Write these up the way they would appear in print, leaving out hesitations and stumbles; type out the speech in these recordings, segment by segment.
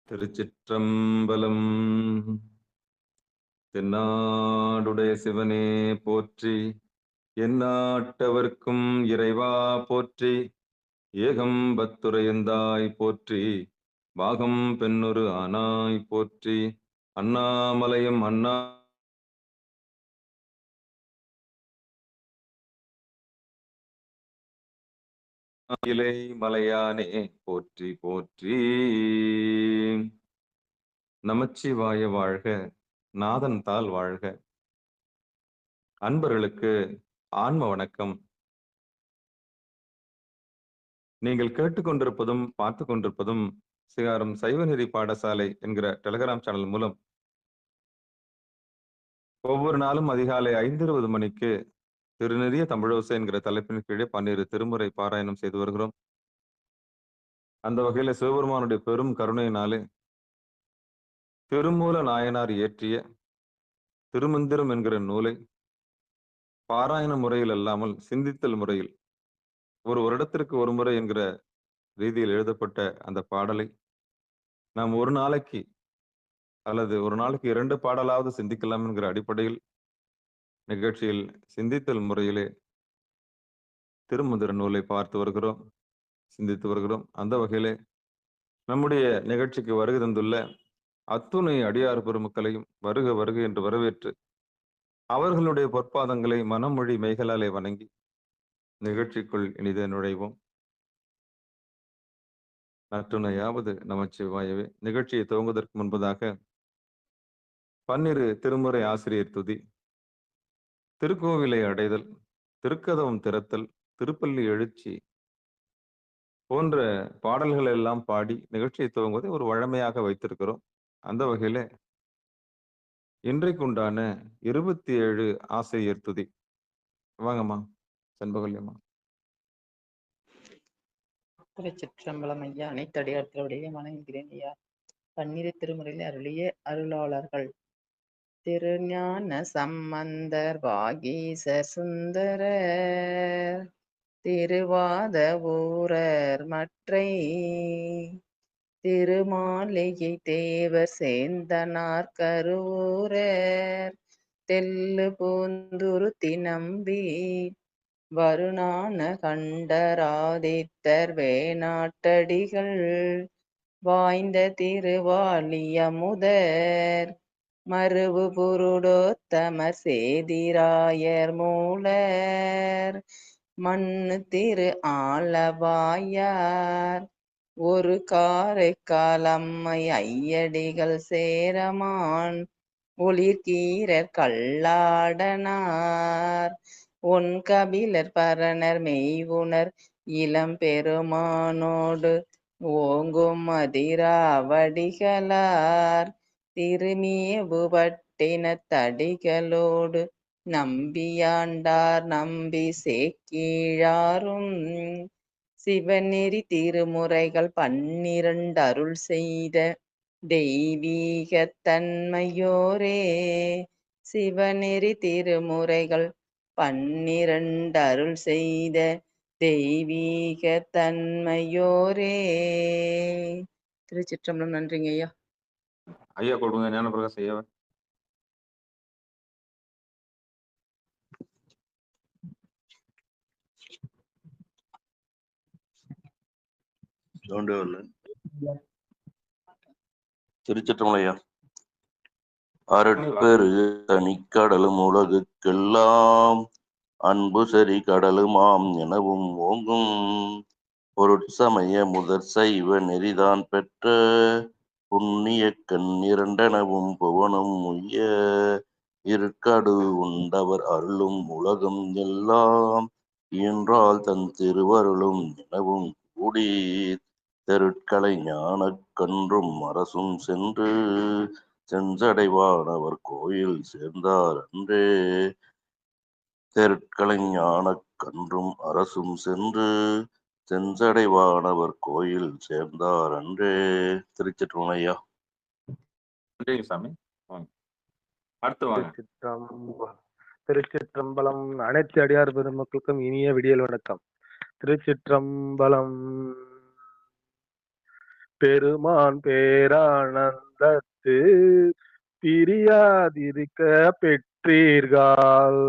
திருச்சிற்றம்பலம். தென்னாடுடைய சிவனே போற்றி, எந்நாட்டவர்க்கும் இறைவா போற்றி, ஏகம்பத்துரையந்தாய் போற்றி, பாகம் பெண்ணொரு ஆனாய் போற்றி, அண்ணாமலையும் அண்ணா இலை மலையானே போற்றி போற்றி. நமச்சிவாய வாழ்க, நாதன் தாள் வாழ்க. அன்பர்களுக்கு ஆன்ம வணக்கம். நீங்கள் கேட்டுக்கொண்டிருப்பதும் பார்த்து கொண்டிருப்பதும் சிகாரம் சைவநெறி பாடசாலை என்கிற டெலிகிராம் சேனல் மூலம் ஒவ்வொரு நாளும் அதிகாலை 5:20 மணிக்கு திருநெறிய தமிழோசை என்கிற தலைப்பின் கீழே 12 திருமுறை பாராயணம் செய்து வருகிறோம். அந்த வகையில சிவபெருமானுடைய பெரும் கருணையினாலே திருமூல நாயனார் இயற்றிய திருமந்திரம் என்கிற நூலை பாராயண முறையில் அல்லாமல் சிந்தித்தல் முறையில் ஒரு வருடத்திற்கு ஒரு முறை என்கிற ரீதியில் எழுதப்பட்ட அந்த பாடலை நாம் ஒரு நாளைக்கு அல்லது ஒரு நாளைக்கு 2 பாடலாவது சிந்திக்கலாம் என்கிற அடிப்படையில் நிகழ்ச்சியில் சிந்தித்தல் முறையிலே திருமந்திர நூலை பார்த்து வருகிறோம், சிந்தித்து வருகிறோம். அந்த வகையிலே நம்முடைய நிகழ்ச்சிக்கு வருகை தந்துள்ள அத்துணை அடியார் பெருமக்களையும் வருக வருக என்று வரவேற்று அவர்களுடைய பொற்பாதங்களை மனமொழி மெய்களாலே வணங்கி நிகழ்ச்சிக்குள் இனிதே நுழைவோம். நற்றுணையாவது நமச்சிவாயவே. நிகழ்ச்சியை துவங்குவதற்கு முன்பதாக 12 திருமுறை ஆசிரியர் துதி, திருக்கோவிலை அடைதல், திருக்கதவம் திறத்தல், திருப்பள்ளி எழுச்சி போன்ற பாடல்கள் எல்லாம் பாடி நிகழ்ச்சியை துவங்குவதை ஒரு வழமையாக வைத்திருக்கிறோம். அந்த வகையில இன்றைக்குண்டான 27 ஆசிரியர் துதி. வாங்கம்மா செண்பகல்யம்மா. திருச்சிற்றம்பலம் ஐயா. அனைத்தடியார்களுடைய வணங்குகிறேன் ஐயா. 12 திருமுறையில் அருளிய அருளாளர்கள் திருஞான சம்பந்தர், வாகீசர் சுந்தரர், திருவாத ஊரர், மற்றை திருமாளிகை தேவர், சேந்தனார் கருவூரர், தெல்லு பூந்துருத்தி நம்பி, வருணான கண்டராதித்தர், வேணாட்டடிகள், வாய்ந்த திருவாலியமுதர், மருவு புருடோத்தமர், சேதிராயர் மூலர், மண்ணு திரு ஆலவாயார், ஒரு காரைக்காலம்மை, ஐயடிகள் சேரமான், ஒளிர்கீரர் கல்லாடனார், ஒன் கபிலர் பரணர் மெய்வுணர் இளம்பெருமானோடு, ஓங்கும் அதிராவடிகளார், திருமேவு பட்டினத்தடிகளோடு, நம்பியாண்டார் நம்பி சேக்கீழாரும், சிவநெறி திருமுறைகள் 12 அருள் செய்த தெய்வீகத் தன்மையோரே, சிவநெறி திருமுறைகள் 12 அருள் செய்த தெய்வீகத் தன்மையோரே. திருச்சிற்றம்பலம். நன்றிங்க ஐயா. ஐயா கொடுங்க ஞானபிரகாஷ் ஐயா. திருச்சிற்றம்பலையா. அரட்பெரு தனிக்கடலும் உலகுக்கெல்லாம் அன்பு சரி கடலுமாம் எனவும் ஓங்கும், பொருட்சமய முதற் சைவ நெறிதான் பெற்ற புண்ணிய கண் இரண்டனவும் புவனம் உய்ய, இருக்கடு உண்டவர் அருளும் உலகம் எல்லாம் இயன்றால் தன் திருவருளும் எனவும் கூடி, தெருட்கலை ஞானக் கன்றும் அரசும் சென்று செஞ்சடைவானவர் கோயில் சேர்ந்தார் அன்றே, தெருட்கலை ஞானக் கன்றும் அரசும் சென்று செஞ்சடைவானவர் கோயில் சேர்ந்தார் அன்றே. திருச்சிற்றம்பலம். நன்றிங்க சாமி. அடுத்து வாங்க. திருச்சிற்றம்பலம். அனைத்து அடியார் பெருமக்களுக்கும் இனிய விடியல் வணக்கம். திருச்சிற்றம்பலம். பெருமான் பேரானந்தத்து பிரியாதிருக்க பெற்றீர்கள்.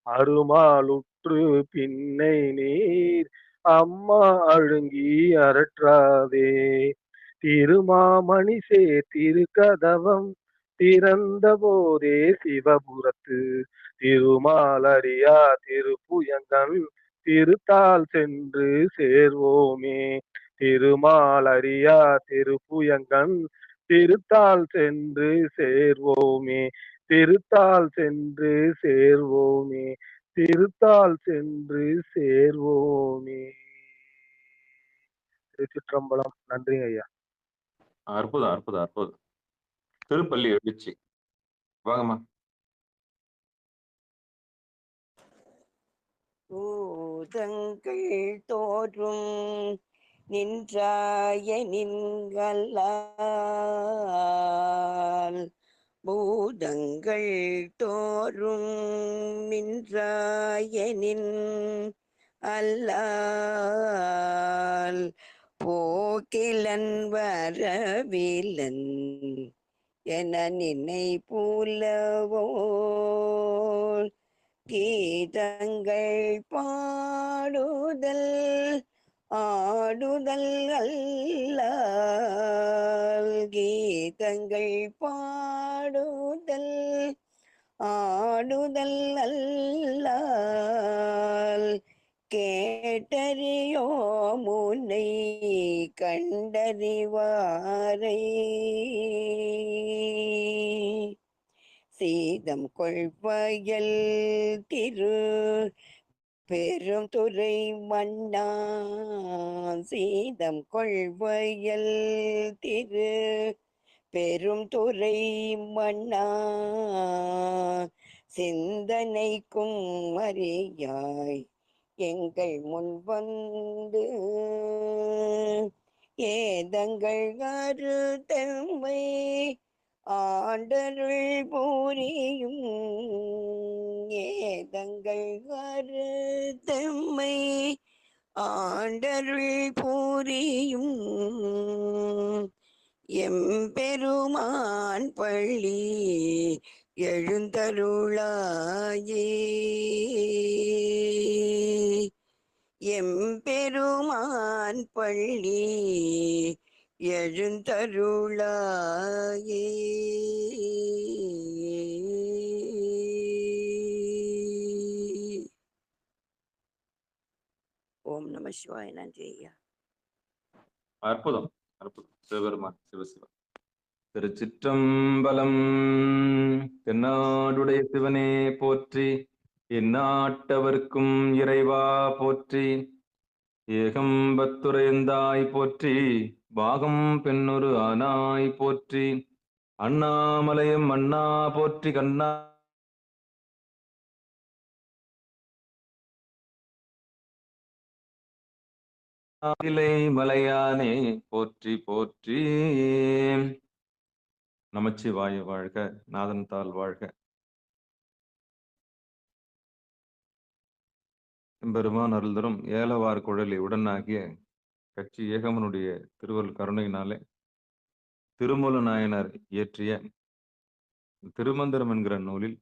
அருமாலுற்று பின்னை நீர் அம்மா அழுங்கி அரற்றாதே. திருமாமணி திருக்கதவம் திறந்த போதே சிவபுரத்து திருமாலரியா திருப்புயங்கன் திருத்தால் சென்று சேர்வோமே. திருமாலரியா திருப்புயங்கன் திருத்தால் சென்று சேர்வோமே. திருத்தால் சென்று சேர்வோமே. திருத்தால் சென்று சேர்வோமே. திருச்சிற்றம்பலம். நன்றிங்க ஐயா. அற்புதம், அற்புதம், அற்புதம். திருப்பள்ளி எழுச்சி. வாங்கம்மா. பூதங்கள் தோறும் நின்றாய நின்கல்லால். பூதங்கள் தோறும் நின்றாய நின் அல்லால். போக்கிலன் வரவிலன் என நினைப்புலவோல். கீதங்கள் பாடுதல் ஆடுதல் அல்லால். கீதங்கள் பாடுதல் ஆடுதல் அல்லால். கேட்டறியோ முனை கண்டறிவாரை. சீதம் கொள்வயல் திரு பெரும் துறை மன்னா. சீதம் கொள்வயல் திரு பெரும் துறை மன்னா. சிந்தனைக்கும் அறியாய் எங்கள் முன் வந்து ஏதங்கள் கருத்தம்மை ஆண்டருள் பூரியும். ஏதங்கள் கருத்தம்மை ஆண்டருள் பூரியும். எம்பெருமான் பள்ளி எழுந்தருளாயே. எம்பெருமான் பள்ளி எழுந்தருளாயே. ஓம் நம சிவாய. நன்றி ஐயா. அற்புதம், அற்புதம். சிவபெருமான் சிவசிவா. திருச்சிற்றம்பலம். தென்னாடுடைய சிவனே போற்றி. எந்நாட்டவர்க்கும் இறைவா போற்றி. ஏகம்பத்துரைந்தாய் போற்றி. பாகம் பெண்ணொரு ஆனாய் போற்றி. அண்ணாமலையும் அண்ணா போற்றி. கண்ணா இலை மலையானே போற்றி போற்றி. நமச்சிவாய வாழ்க. நாதன் தாள் வாழ்க. பெருமான் அருள் தரும் ஏலவார் குழலி உடனாகிய கட்சி ஏகமனுடைய திருவருள் கருணையினாலே திருமூல நாயனார் இயற்றிய திருமந்திரம் என்கிற நூலில்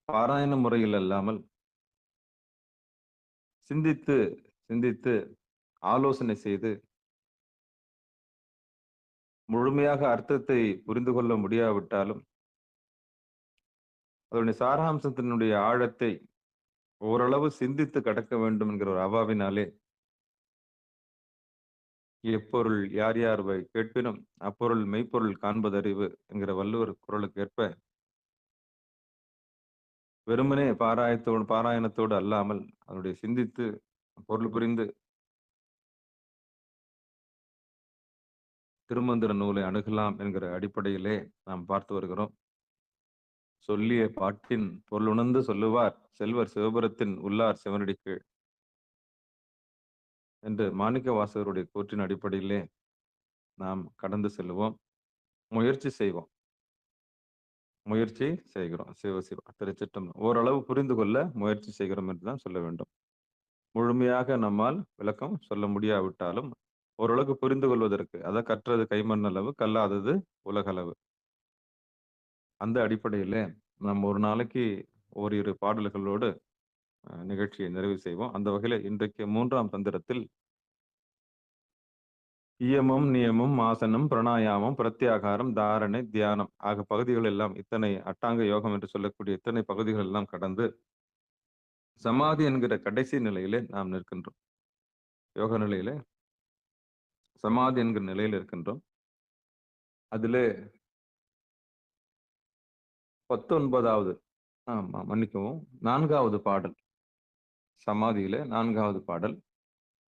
பாராயண முறையில் அல்லாமல் சிந்தித்து சிந்தித்து ஆலோசனை செய்து முழுமையாக அர்த்தத்தை புரிந்து கொள்ள முடியாவிட்டாலும் அதனுடைய சாராம்சத்தினுடைய ஆழத்தை ஓரளவு சிந்தித்து கடக்க வேண்டும் என்கிற ஒரு அவாவினாலே எப்பொருள் யார் யார் கேட்பினும் அப்பொருள் மெய்ப்பொருள் காண்பதறிவு என்கிற வள்ளுவர் குரலுக்கு ஏற்ப வெறுமனே பாராயணத்தோடு அல்லாமல் அதனுடைய சிந்தித்து பொருள் புரிந்து திருமந்திர நூலை அணுகலாம் என்கிற அடிப்படையிலே நாம் பார்த்து வருகிறோம். சொல்லிய பாட்டின் பொருளுணர்ந்து சொல்லுவார் செல்வர் சிவபுரத்தின் உள்ளார் சிவனடிக்கு என்று மாணிக்க வாசகருடைய கூற்றின் அடிப்படையிலே நாம் கடந்து செல்லுவோம். முயற்சி செய்வோம். முயற்சி செய்கிறோம். சிவசிவா. திருச்சிற்றம்பலம். ஓரளவு புரிந்து கொள்ள முயற்சி செய்கிறோம் என்றுதான் சொல்ல வேண்டும். முழுமையாக நம்மால் விளக்கம் சொல்ல முடியாவிட்டாலும் ஓரளவுக்கு புரிந்து கொள்வதற்கு. அத கற்றது கைமண் அளவு, கல்லாதது உலகளவு. அந்த அடிப்படையில நம்ம ஒரு நாளைக்கு ஓரிரு பாடல்களோடு நிகழ்ச்சியை நிறைவு செய்வோம். அந்த வகையில இன்றைக்கு 3ஆம் தந்திரத்தில் இயமம், நியமம், ஆசனம், பிராணாயாமம், பிரத்யாகாரம், தாரணை, தியானம் ஆக பகுதிகள் எல்லாம் இத்தனை அட்டாங்க யோகம் என்று சொல்லக்கூடிய இத்தனை பகுதிகள் எல்லாம் கடந்து சமாதி என்கிற கடைசி நிலையிலே நாம் நிற்கின்றோம். யோக நிலையிலே சமாதி என்கிற நிலையில் இருக்கின்றோம். அதிலே 19வது ஆமா மன்னிக்கவும் 4வது பாடல், சமாதியிலே 4வது பாடல்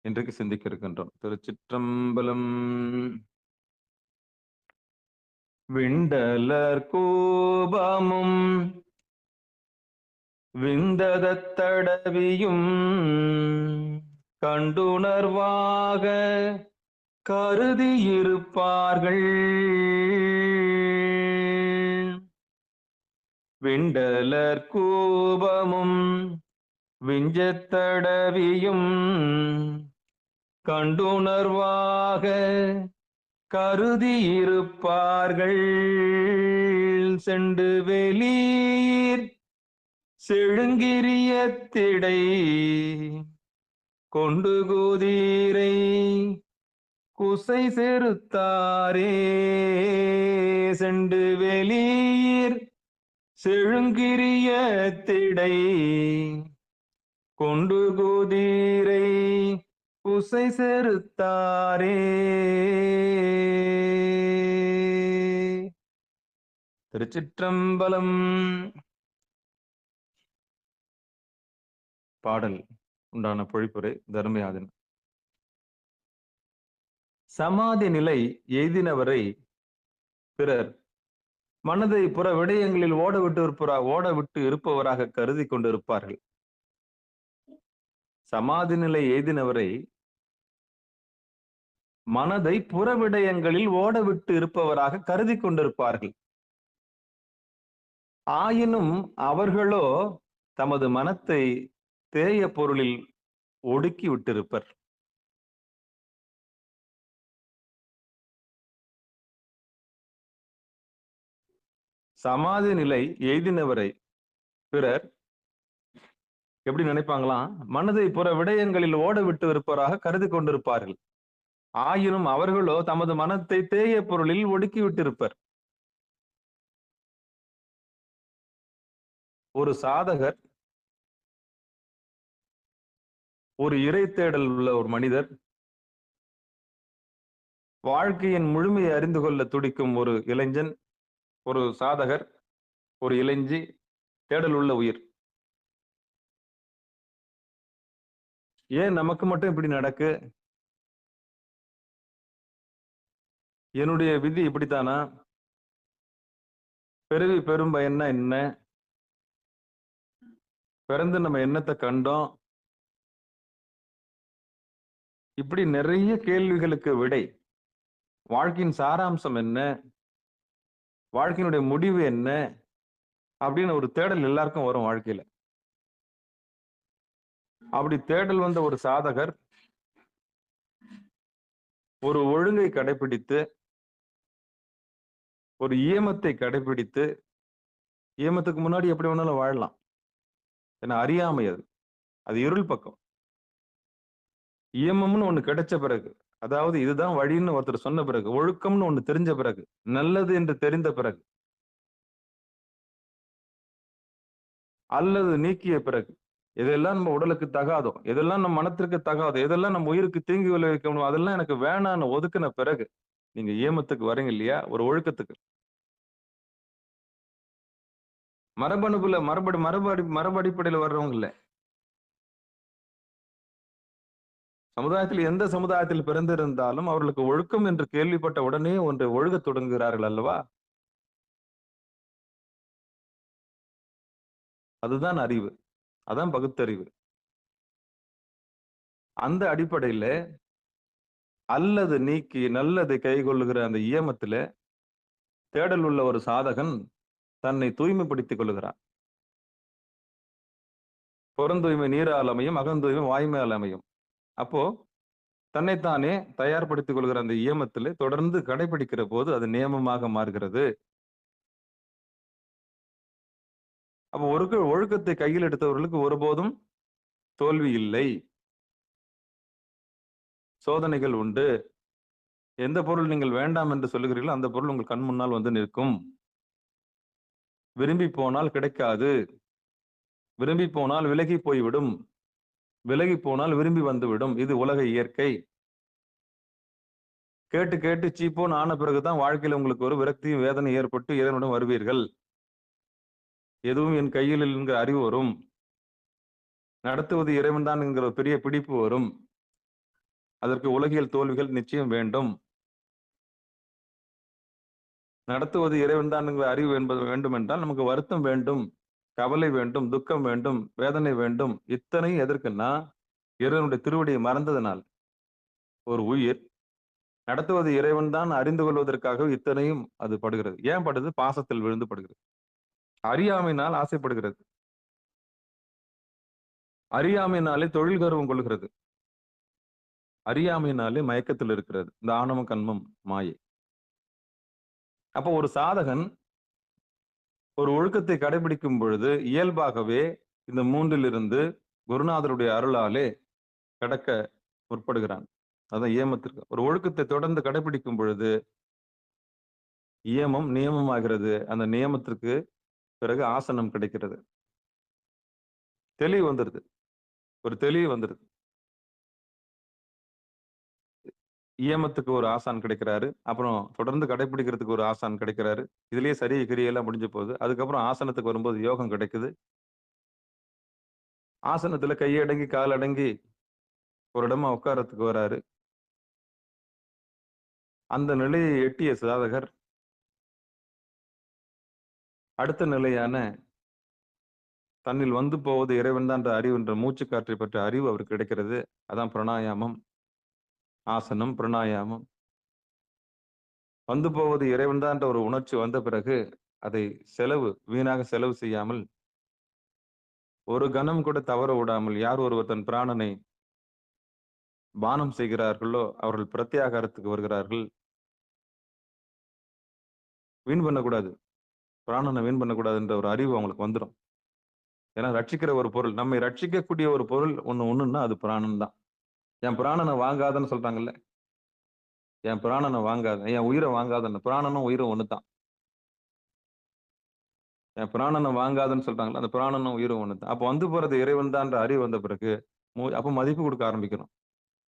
இன்றைக்கு சிந்திக்க இருக்கின்றோம். திருச்சிற்றம்பலம். விண்டலர் கோபமும் விந்ததத்தடவியும் கண்டுணர்வாக கருதியிருப்பார்கள். விண்டலர் கோபமும் விஞ்சத்தடவியும் கண்டுணர்வாக கருதியிருப்பார்கள். செண்டு வெளியீர் செழுங்கிரியத்திடை கொண்டு குதிரை குசை செருத்தாரே. செண்டு வெளியீர் செழுங்கிரியத்திடை கொண்டு குதிரை குசை செருத்தாரே. திருச்சிற்றம்பலம். பாடல் உண்டான பொழிப்புரை தர்மயாதன். சமாதி நிலை எய்தினவரை பிறர் மனதை புற விடயங்களில் ஓட விட்டு இருப்பவராக கருதி கொண்டிருப்பார்கள். சமாதி நிலை எய்தினவரை மனதை புற விடயங்களில் ஓட விட்டு இருப்பவராக கருதி கொண்டிருப்பார்கள். ஆயினும் அவர்களோ தமது மனத்தை தேய பொருளில் ஒடுக்கி விட்டிருப்பர். சமாதி நிலை எய்தினவரை பிறர் எப்படி நினைப்பாங்களாம்? மனதை புற விடயங்களில் ஓட விட்டு இருப்பவராக கருதி கொண்டிருப்பார்கள். ஆயினும் அவர்களோ தமது மனத்தை தேய பொருளில் ஒடுக்கி விட்டிருப்பர். ஒரு சாதகர், ஒரு இறை தேடல் உள்ள ஒரு மனிதர், வாழ்க்கையின் முழுமையை அறிந்து கொள்ள துடிக்கும் ஒரு இளைஞன், ஒரு சாதகர், ஒரு இளைஞ்சி, தேடல் உள்ள உயிர். ஏன் நமக்கு மட்டும் இப்படி நடக்கு? என்னுடைய விதி இப்படித்தானா? பிறவி பெரும் பயன்னா என்ன? பிறந்து நம்ம என்னத்தை கண்டோம்? இப்படி நிறைய கேள்விகளுக்கு விடை. வாழ்க்கையின் சாராம்சம் என்ன? வாழ்க்கையினுடைய முடிவு என்ன? அப்படின்னு ஒரு தேடல் எல்லாருக்கும் வரும் வாழ்க்கையில. அப்படி தேடல் வந்த ஒரு சாதகர் ஒரு ஒழுங்கை கடைபிடித்து, ஒரு ஈமத்தை கடைபிடித்து, ஈமத்துக்கு முன்னாடி எப்படி வேணாலும் வாழலாம். ஏன்னா அறியாமை அது இருள் பக்கம். ஈமம்னு ஒண்ணு கிடைச்ச பிறகு, அதாவது இதுதான் வழின்னு ஒருத்தர் சொன்ன பிறகு, ஒழுக்கம்னு ஒண்ணு தெரிஞ்ச பிறகு, நல்லது என்று தெரிந்த பிறகு, அல்லது நீக்கிய பிறகு, எதெல்லாம் நம்ம உடலுக்கு தகாதோ, எதெல்லாம் நம்ம மனத்திற்கு தகாதோ, எதெல்லாம் நம்ம உயிருக்கு தீங்கு விளைவிக்கணும், அதெல்லாம் எனக்கு வேணான்னு ஒதுக்கின பிறகு நீங்க ஈமத்துக்கு வரீங்க இல்லையா? ஒரு ஒழுக்கத்துக்கு. மரபணுக்குள்ள மரபடிப்படையில் வர்றவங்க இல்ல. சமுதாயத்தில் எந்த சமுதாயத்தில் பிறந்திருந்தாலும் அவர்களுக்கு ஒழுக்கம் என்று கேள்விப்பட்ட உடனே ஒன்று ஒழுக தொடங்குகிறார்கள் அல்லவா? அதுதான் அறிவு, அதான் பகுத்தறிவு. அந்த அடிப்படையில அல்லது நீக்கி நல்லது கைகொள்ளுகிற அந்த ஈமத்தில தேடல் உள்ள ஒரு சாதகன் தன்னை தூய்மைப்படுத்திக் கொள்ளுகிறான். புறந்தூய்மை நீரால் அமையும், அகந்தூய்மை வாய்மையால் அமையும். அப்போ தன்னைத்தானே தயார்படுத்திக் கொள்கிற அந்த இயமத்திலே தொடர்ந்து கடைபிடிக்கிற போது அது நியமமாக மாறுகிறது. அப்ப ஒழுக்கத்தை கையில் எடுத்தவர்களுக்கு ஒருபோதும் தோல்வி இல்லை. சோதனைகள் உண்டு. எந்த பொருள் நீங்கள் வேண்டாம் என்று சொல்லுகிறீர்களோ அந்த பொருள் உங்கள் கண் முன்னால் வந்து நிற்கும். விரும்பி போனால் கிடைக்காது. விரும்பி போனால் விலகி போய்விடும். விலகி போனால் விரும்பி வந்துவிடும். இது உலக இயற்கை. கேட்டு கேட்டு சீப்போன்னு ஆன பிறகுதான் வாழ்க்கையில உங்களுக்கு ஒரு விரக்தியும் வேதனை ஏற்பட்டு இறைவனிடம் வருவீர்கள். எதுவும் என் கையில் என்கிற அறிவு வரும். நடத்துவது இறைவன் தான் என்கிற பெரிய பிடிப்பு வரும். அதற்கு உலகியல் தோல்விகள் நிச்சயம் வேண்டும். நடத்துவது இறைவன் தான் என்கிற அறிவு என்பது வேண்டும் என்றால் நமக்கு வருத்தம் வேண்டும், கவலை வேண்டும், துக்கம் வேண்டும், வேதனை வேண்டும். இத்தனையும் எதற்குன்னா இறைவனுடைய திருவடியை மறந்ததனால். ஒரு உயிர் நடத்துவது இறைவன் தான் அறிந்து கொள்வதற்காக இத்தனையும் அது படுகிறது. ஏன் படுது? பாசத்தில் விழுந்து படுகிறது. அறியாமையினால் ஆசைப்படுகிறது. அறியாமையினாலே தொழில் கர்வம் கொள்கிறது. அறியாமையினாலே மயக்கத்தில் இருக்கிறது. இந்த ஆணவம், கண்மம், மாயை. அப்போ ஒரு சாதகன் ஒரு ஒழுக்கத்தை கடைபிடிக்கும் பொழுது இயல்பாகவே இந்த மூன்றிலிருந்து குருநாதருடைய அருளாலே கடக்க முற்படுகிறான். அதான் ஏமத்திற்கு. ஒரு ஒழுக்கத்தை தொடர்ந்து கடைபிடிக்கும் பொழுது இயமம் நியமமாகிறது. அந்த நியமத்திற்கு பிறகு ஆசனம் கிடைக்கிறது. தெளிவு வந்துருது. ஒரு தெளிவு வந்துருது. இயமத்துக்கு ஒரு ஆசான் கிடைக்கிறாரு. அப்புறம் தொடர்ந்து கடைபிடிக்கிறதுக்கு ஒரு ஆசான் கிடைக்கிறாரு. இதுலயே சரிய கிரியெல்லாம் முடிஞ்சு போகுது. அதுக்கப்புறம் ஆசனத்துக்கு வரும்போது யோகம் கிடைக்குது. ஆசனத்துல கையடங்கி காலடங்கி ஒரு இடமா உட்காரத்துக்கு வராரு. அந்த நிலையை எட்டிய சாதகர் அடுத்த நிலையான தன்னில் வந்து போவது இறைவன் தான் என்ற அறிவு என்ற மூச்சு காற்றை பற்ற அறிவு அவருக்கு கிடைக்கிறது. அதான் பிராணாயாமம், ஆசனம், பிராணாயாமம். வந்து போவது இறைவன் தான் என்ற ஒரு உணர்ச்சி வந்த பிறகு அதை வீணாக செலவு செய்யாமல், ஒரு கணம் கூட தவற விடாமல், யார் ஒருவர் தன் பிராணனை பானம் செய்கிறார்களோ அவர்கள் பிரத்யாகாரத்துக்கு வருகிறார்கள். வீண் பண்ணக்கூடாது, பிராணனை வீண் பண்ணக்கூடாது என்ற ஒரு அறிவு அவங்களுக்கு வந்துடும். ஏன்னா ரட்சிக்கிற ஒரு பொருள், நம்மை ரட்சிக்கக்கூடிய ஒரு பொருள் ஒண்ணுன்னா அது பிராணன் தான். என் பிராணனை வாங்காதன்னு சொல்றாங்கல்ல, என் பிராணனை வாங்காத, என் உயிரை வாங்காதன்னு. பிராணனும் உயிரும் ஒண்ணுதான். என் பிராணனை வாங்காதன்னு சொல்றாங்கல்ல, அந்த பிராணனும் உயிரும் ஒண்ணுதான். அப்போ வந்து போறது இறைவன் தான்ற அறிவு வந்த பிறகு அப்ப மதிப்பு கொடுக்க ஆரம்பிக்கணும்.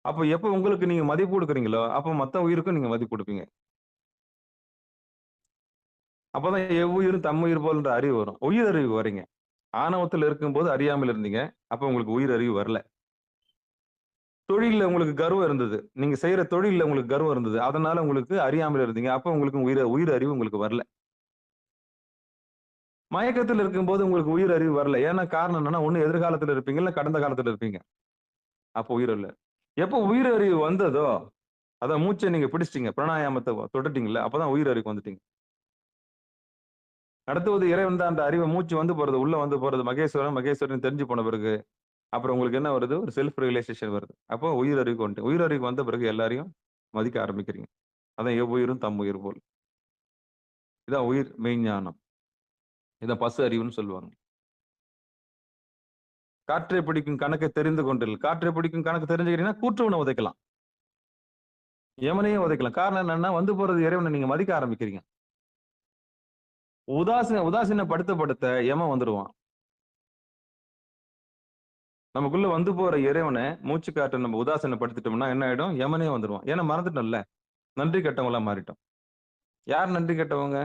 அப்ப எப்ப உங்களுக்கு நீங்க மதிப்பு கொடுக்குறீங்களோ அப்ப மத்த உயிருக்கும் நீங்க மதிப்பு கொடுப்பீங்க. அப்பதான் எவ்வுயிரும் தம்முயிர் போல்ன்ற அறிவு வரும். உயிர் அறிவு வரீங்க. ஆணவத்தில் இருக்கும்போது அறியாமல் இருந்தீங்க. அப்ப உங்களுக்கு உயிர் அறிவு வரல. தொழில்ல உங்களுக்கு கர்வம் இருந்தது. நீங்க செய்யற தொழில்ல உங்களுக்கு கர்வம் இருந்தது. அதனால உங்களுக்கு அறியாமல் இருந்தீங்க. அப்ப உங்களுக்கு உயிர் அறிவு உங்களுக்கு வரல. மயக்கத்தில் இருக்கும்போது உங்களுக்கு உயிர் அறிவு வரல. ஏன்னா காரணம் என்னன்னா, ஒண்ணு எதிர்காலத்துல இருப்பீங்க, இல்ல கடந்த காலத்துல இருப்பீங்க. அப்ப உயிர் இல்ல. எப்ப உயிர் அறிவு வந்ததோ, அதான் மூச்சை நீங்க பிடிச்சிட்டீங்க, பிராணாயாமத்தை தொட்டுட்டீங்கல்ல, அப்பதான் உயிர் அறிவுக்கு வந்துட்டீங்க. நடத்துவது இறைவன் தான். அந்த அறிவை மூச்சு வந்து போறது, உள்ள வந்து போறது மகேஸ்வரன் தெரிஞ்சு போன பிறகு அப்புறம் உங்களுக்கு என்ன வருது? ஒரு செல்ஃப் ரியலைசேஷன் வருது. அப்போ உயிர் அறிவுக்கு வந்துட்டு, உயிர் அறிவுக்கு வந்த பிறகு எல்லாரையும் மதிக்க ஆரம்பிக்கிறீங்க. அதான் எவ்வுயிரும் தம் உயிர் போல். இதான் உயிர் மெய்ஞானம். இதான் பசு அறிவுன்னு சொல்லுவாங்க. காற்றை பிடிக்கும் கணக்கை தெரிந்து கொண்டில். காற்றை பிடிக்கும் கணக்கு தெரிஞ்சுக்கிறீங்கன்னா கூற்றுவனை உதைக்கலாம், யமனையும் உதைக்கலாம். காரணம் என்னன்னா, வந்து போறது இறைவனை நீங்க மதிக்க ஆரம்பிக்கிறீங்க. உதாசீனப்படுத்த யமன் வந்துடுவான். நமக்குள்ள வந்து போற இறைவனை மூச்சு காற்றை நம்ம உதாசீனப்படுத்திட்டோம்னா என்ன ஆயிடும்? யமனே வந்துடுவான். ஏன்னா மறந்துட்டோம்ல, நன்றி கெட்டவங்களா மாறிட்டோம். யார் நன்றி கெட்டவங்க?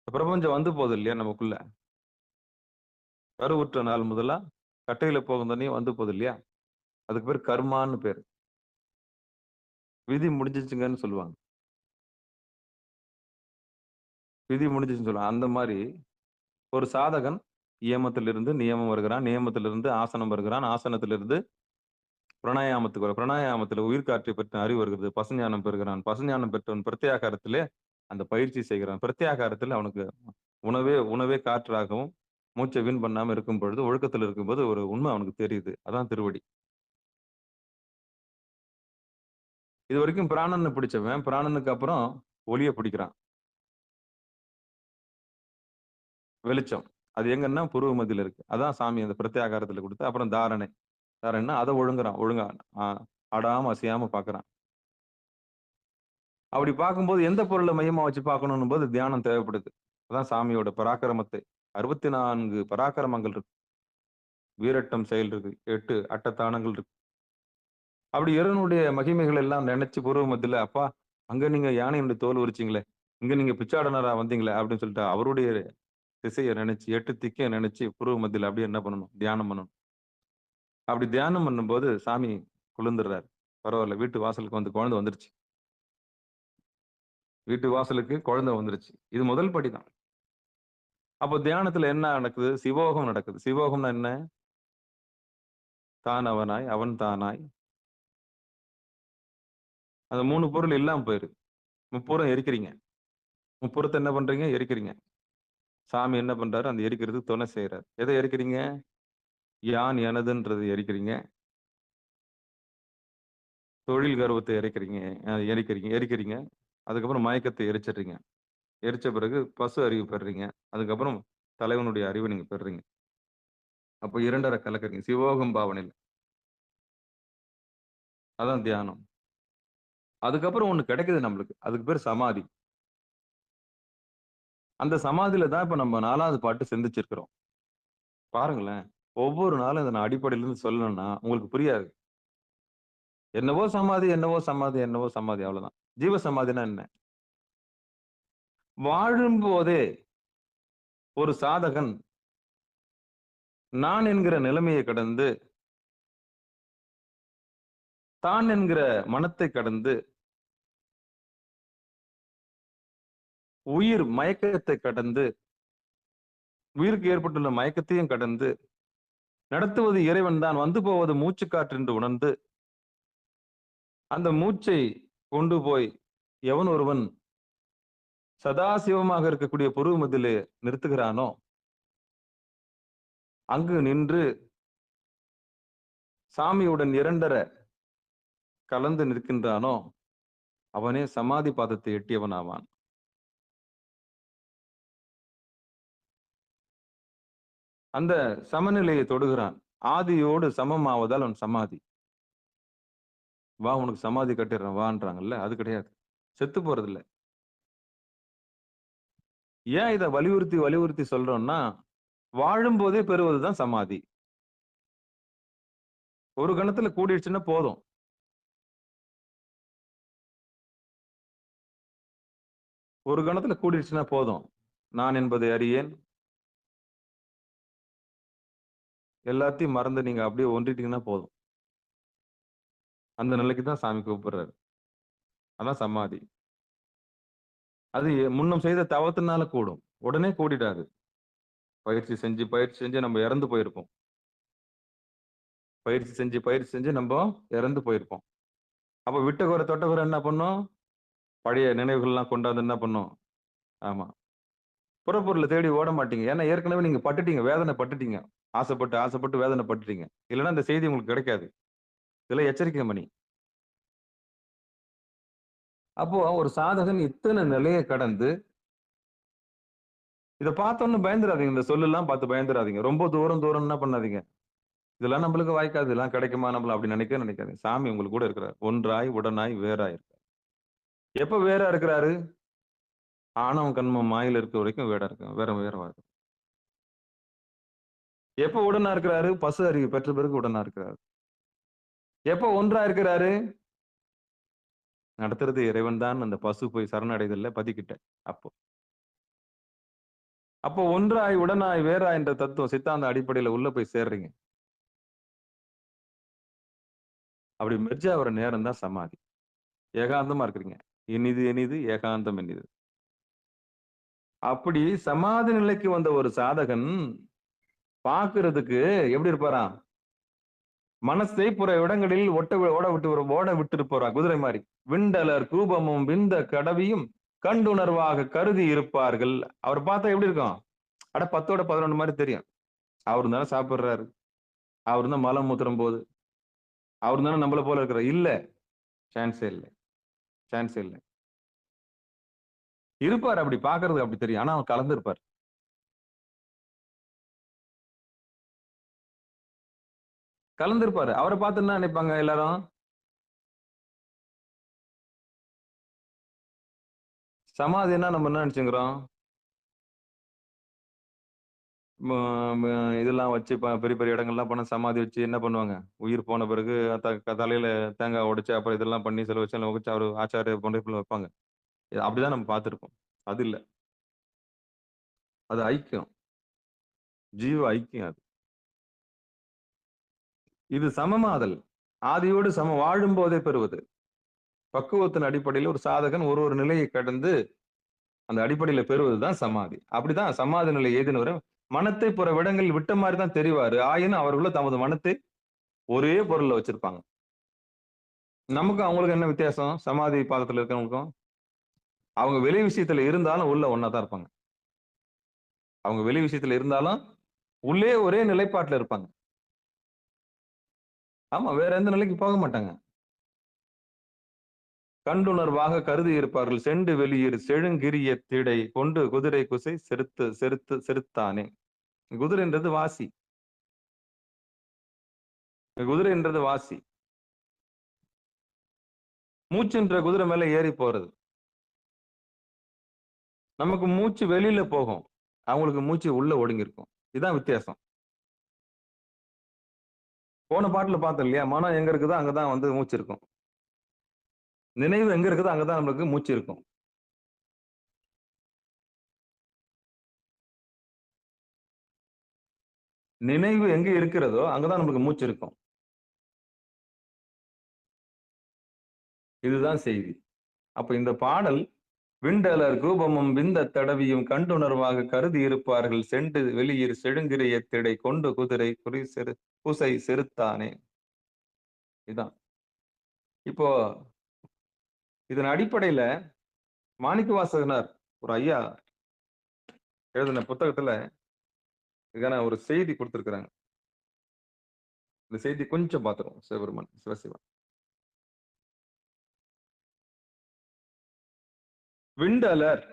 பிரபஞ்சம் வந்து போகுது இல்லையா நமக்குள்ள, கருவுற்ற நாள் முதலா கட்டையில போகும் தண்ணியும் வந்து போகுது இல்லையா, அதுக்கு பேர் கர்மான்னு பேர். விதி முடிஞ்சிச்சுங்கன்னு சொல்லுவாங்க. விதி முடிஞ்சிச்சுன்னு சொல்லுவாங்க. அந்த மாதிரி ஒரு சாதகன் இயமத்திலிருந்து நியமம் வருகிறான், நியமத்திலிருந்து ஆசனம் வருகிறான், ஆசனத்திலிருந்து பிராணாயாமத்துக்கு வர, பிராணாயாமத்துல உயிர்காற்றை பற்றி அறிவு வருகிறது, பசுஞானம் பெறுகிறான், பசுஞானம் பெற்றவன் பிரத்யாகாரத்திலே அந்த பயிற்சி செய்கிறான். பிரத்யாகாரத்தில் அவனுக்கு உணவே காற்றாகவும் மூச்சை வீண் பண்ணாம இருக்கும் பொழுது, ஒழுக்கத்தில் இருக்கும்போது ஒரு உண்மை அவனுக்கு தெரியுது. அதான் திருவடி. இது வரைக்கும் பிராணனை பிடிச்சவன் பிராணனுக்கு அப்புறம் ஒளிய பிடிக்கிறான். வெளிச்சம். அது எங்கன்னா புருவ மத்தியில இருக்கு. அதான் சாமி அந்த பிரத்யாகாரத்துல கொடுத்து அப்புறம் தாரணை. தாரணைன்னா அதை ஒழுங்கா ஆடாம அசையாம பாக்குறான். அப்படி பார்க்கும்போது எந்த பொருளை மையமா வச்சு பார்க்கணும் போது தியானம் தேவைப்படுது. அதான் சாமியோட பராக்கிரமத்தை 64 பராக்கிரமங்கள் இருக்கு. வீரட்டம் செயல் இருக்கு, 8 அட்டத்தானங்கள் இருக்கு. அப்படி இறைவனுடைய மகிமைகள் எல்லாம் நினைச்சு பூர்வ மத்தியில, அப்பா அங்க நீங்க யானையுடைய தோல் உரிச்சிங்களே, இங்க நீங்க பிச்சாடனரா வந்தீங்களே அப்படின்னு சொல்லிட்டு அவருடைய திசையை நினைச்சு 8 திக்கையை நினைச்சு பூர்வ மத்தியில அப்படியே என்ன பண்ணணும், தியானம் பண்ணணும். அப்படி தியானம் பண்ணும்போது சாமி குளிர்ந்துடுறாரு. பரவாயில்ல, வீட்டு வாசலுக்கு வந்து குழந்தை வந்துருச்சு. வீட்டு வாசலுக்கு குழந்தை வந்துருச்சு. இது முதல் படிதான். அப்போ தியானத்துல என்ன நடக்குது? சிவோகம் நடக்குது. சிவோகம்னா என்ன? தான் அவனாய், அவன் தானாய். அந்த 3 பொருள் இல்லாம போயிருது. முப்புறம் எரிக்கிறீங்க. முப்புறத்தை என்ன பண்றீங்க? எரிக்கிறீங்க. சாமி என்ன பண்றாரு? அந்த எரிக்கிறதுக்கு துணை செய்யறாரு. எதை எரிக்கிறீங்க? யான் எனதுன்றது எரிக்கிறீங்க. தொழில் கர்வத்தை எரிக்கிறீங்க. அதுக்கப்புறம் மயக்கத்தை எரிச்சிடுறீங்க. எரிச்ச பிறகு பசு அறிவு பெறுறீங்க. அதுக்கப்புறம் தலைவனுடைய அறிவை நீங்க பெறுறீங்க. அப்போ 2 கலக்குறீங்க சிவோகம் பாவனையில். அதான் தியானம். அதுக்கப்புறம் ஒண்ணு கிடைக்குது நம்மளுக்கு. அதுக்கு பேர் சமாதி. அந்த சமாதியில தான் இப்ப நம்ம 4வது பாட்டு சிந்திச்சிருக்கிறோம். பாருங்களேன், ஒவ்வொரு நாளும் இதை நான் அடிப்படையில இருந்து சொல்லணும்னா உங்களுக்கு புரியாது. என்னவோ சமாதி, என்னவோ சமாதி, என்னவோ சமாதி, அவ்வளவுதான். ஜீவ சமாதினா என்ன? வாழும் போதே ஒரு சாதகன் நான் என்கிற நிலைமையை கடந்து, தான் என்கிற மனத்தை கடந்து, உயிர் மயக்கத்தை கடந்து, உயிருக்கு ஏற்பட்டுள்ள மயக்கத்தையும் கடந்து, நடத்துவது இறைவன் தான், வந்து போவது மூச்சு காற்று என்று உணர்ந்து, அந்த மூச்சை கொண்டு போய் எவன் ஒருவன் சதாசிவமாக இருக்கக்கூடிய புருவ மத்தியிலே நிறுத்துகிறானோ, அங்கு நின்று சாமியுடன் 2 கலந்து நிற்கின்றானோ அவனே சமாதி பாதத்தை எட்டியவன் ஆவான். அந்த சமநிலையை தொடுகிறான். ஆதியோடு சமமாவதால் அவன் சமாதி. வா உனக்கு சமாதி கட்டிடுறான் வான்றாங்கல்ல, அது கிடையாது. செத்து போறது இல்லை. ஏன் இதை வலியுறுத்தி சொல்றோம்னா, வாழும் போதே பெறுவதுதான் சமாதி. ஒரு கணத்துல கூடிடுச்சுன்னா போதும். ஒரு கணத்துல கூடிடுச்சுன்னா போதும். நான் என்பதை அறியேன். எல்லாத்தையும் மறந்து நீங்க அப்படியே ஒன்றிட்டீங்கன்னா போதும். அந்த நிலைக்கு தான் சாமி கூப்பிடுறாரு. அதான் சமாதி. அது முன்னம் செய்த தவத்தினால கூடும். உடனே கூடிடாது. பயிற்சி செஞ்சு நம்ம இறந்து போயிருப்போம். பயிற்சி செஞ்சு நம்ம இறந்து போயிருப்போம். அப்ப விட்ட குறை தொட்ட குறை என்ன பண்ணும்? பழைய நினைவுகள்லாம் கொண்டாந்து என்ன பண்ணும்? ஆமா, புறப்பொருளை தேடி ஓட மாட்டீங்க. ஏன்னா ஏற்கனவே நீங்க பட்டுட்டீங்க, வேதனை பட்டுட்டீங்க. ஆசைப்பட்டு வேதனை பட்டுட்டீங்க. இல்லைன்னா இந்த செய்தி உங்களுக்கு கிடைக்காது. இதெல்லாம் எச்சரிக்கை மணி. அப்போ ஒரு சாதகன் இத்தனை நிலையை கடந்து, இதை பார்த்தோன்னு பயந்துராதீங்க. இந்த சொல்லெல்லாம் பார்த்து பயந்துராதீங்க. ரொம்ப தூரம் என்ன பண்ணாதீங்க. இதெல்லாம் நம்மளுக்கு வாய்க்காது, இதெல்லாம் கிடைக்குமா நம்மள அப்படி நினைக்காதீங்க. சாமி உங்களுக்கு கூட இருக்கிறார். ஒன்றாய் உடனாய் வேறாய் இருக்கார். எப்ப வேறா இருக்கிறாரு? ஆணவம் கண்மம் மாயில இருக்க வரைக்கும் வேற இருக்கு. எப்ப உடனா இருக்கிறாரு? பசு அறிவு பெற்ற பிறகு உடனா இருக்கிறாரு. எப்ப ஒன்றா இருக்கிறாரு? நடத்துறது இறைவன் தான். அந்த பசு போய் சரணடைதல்ல பதிக்கிட்ட. அப்போ ஒன்றாய் உடனாய் வேறாய் என்ற தத்துவம் சித்தாந்த அடிப்படையில உள்ள போய் சேர்றீங்க. அப்படி மெர்ஜ் ஆகிற நேரம் தான் சமாதி. ஏகாந்தமா இருக்கிறீங்க. இனிது ஏகாந்தம் இனிது. அப்படி சமாதி நிலைக்கு வந்த ஒரு சாதகன் பார்க்கிறதுக்கு எப்படி இருப்பாராம்? மனசை புற இடங்களில் ஓட விட்டு போறான். குதிரை மாதிரி. விண்டலர் கூபமும் விந்த கடவியும் கண்டுணர்வாக கருதி இருப்பார்கள். அவர் பார்த்தா எப்படி இருக்கும்? 10ஓட 11 மாதிரி தெரியும். அவரு தானே சாப்பிடுறாரு, அவரு தான் மலம் மூத்திரம் போகுது, அவரு தானே நம்மள போல இருக்கிறார். இல்ல, சான்ஸே இல்லை, சான்ஸே இல்லை. இருப்பார், அப்படி பாக்குறதுக்கு அப்படி தெரியும். ஆனா அவர் கலந்துருப்பார். கலந்துருப்பாரு. அவரை பார்த்து என்ன நினைப்பாங்க எல்லாரும்? சமாதின்னா நம்ம என்ன நினைச்சுக்கிறோம்? இதெல்லாம் வச்சு பெரிய பெரிய இடங்கள்லாம் போனா சமாதி வச்சு என்ன பண்ணுவாங்க? உயிர் போன பிறகு தலையில தேங்காய் உடைச்சு அப்புறம் இதெல்லாம் பண்ணி சில விஷயம் வச்சு அவரு ஆச்சாரிய போன்ற வைப்பாங்க. அப்படிதான் நம்ம பார்த்திருப்போம். அது இல்ல. அது ஐக்கியம். ஜீவ ஐக்கியம் அது. இது சமமாதல். ஆதியோடு வாழும் போதே பெறுவது. பக்குவத்தின் அடிப்படையில் ஒரு சாதகன் ஒரு நிலையை கடந்து அந்த அடிப்படையில பெறுவதுதான் சமாதி. அப்படிதான் சமாதி நிலை ஏதினவரை மனத்தை பிற விடங்களில் விட்ட மாதிரி தான் தெரிவாரு. ஆயினும் அவர்களுள்ள தமது மனத்தை ஒரே பொருள்ல வச்சிருப்பாங்க. நமக்கும் அவங்களுக்கு என்ன வித்தியாசம்? சமாதி பாதத்துல இருக்கிறவங்களுக்கும் அவங்க வெளி விஷயத்துல இருந்தாலும் உள்ள ஒன்னாதான் இருப்பாங்க. அவங்க வெளி விஷயத்துல இருந்தாலும் உள்ளே ஒரே நிலைப்பாட்டுல இருப்பாங்க. ஆமா, வேற எந்த நிலைக்கு போக மாட்டாங்க. கண்டுணர்வாக கருதி இருப்பார்கள். செண்டு வெளியீர் செழுங்கிரிய திடை கொண்டு குதிரை குசை செருத்தானே. குதிரைன்றது வாசி. குதிரைன்றது வாசி. மூச்சுன்ற குதிரை மேல ஏறி போறது. நமக்கு மூச்சு வெளியில போகும், அவங்களுக்கு மூச்சு உள்ள ஒடுங்கி இருக்கும். இதுதான் வித்தியாசம். போன பாட்டுல பார்த்தோம் இல்லையா? மனம் எங்க இருக்குதோ அங்கதான் மூச்சு இருக்கும். நினைவு எங்க இருக்குதோ அங்கதான் நம்மளுக்கு மூச்சு இருக்கும். நினைவு எங்க இருக்கிறதோ அங்கதான் நமக்கு மூச்சு இருக்கும். இதுதான் செய்தி. அப்ப இந்த பாடல் விண்டலர் கூபமும் விந்த தடவியும் கண்டுணர்வாக கருதி இருப்பார்கள். செண்டு வெளியீர் செழுங்கிரிய திடை கொண்டு குதிரை குசை செருத்தானே. இதுதான். இப்போ இதன் அடிப்படையில மாணிக்கவாசகனார் ஒரு ஐயா எழுதின புத்தகத்துல இதுக்கான ஒரு செய்தி கொடுத்திருக்கிறாங்க. இந்த செய்தி கொஞ்சம் பார்த்துருவோம். சிவசிவன் விண்டலர்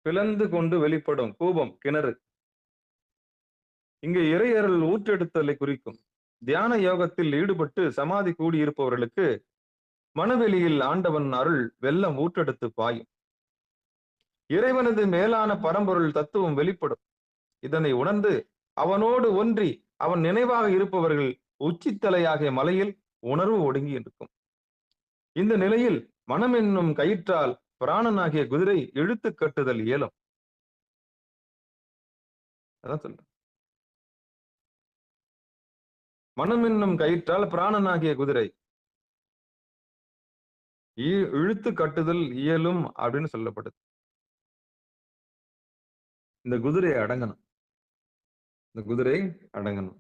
பிளந்து கொண்டு வெளிப்படும் கூபம் கிணறு இங்கு இறையருள் ஊற்றெடுத்தலை குறிக்கும். தியான யோகத்தில் ஈடுபட்டு சமாதி கூடியிருப்பவர்களுக்கு மனவெளியில் ஆண்டவன் அருள் வெள்ளம் ஊற்றெடுத்து பாயும். இறைவனது மேலான பரம்பொருள் தத்துவம் வெளிப்படும். இதனை உணர்ந்து அவனோடு ஒன்றி அவன் நினைவாக இருப்பவர்கள் உச்சித்தலையாகிய மலையில் உணர்வு ஒடுங்கி இருக்கும். இந்த நிலையில் மனம் என்னும் கயிற்றால் பிராணனாகிய குதிரை இழுத்து கட்டுதல் இயலும். அதான் சொல்ற. மனம் என்னும் கயிற்றால் பிராணனாகிய குதிரை இழுத்து கட்டுதல் இயலும் அப்படின்னு சொல்லப்படுது. இந்த குதிரை அடங்கணும். இந்த குதிரை அடங்கணும்.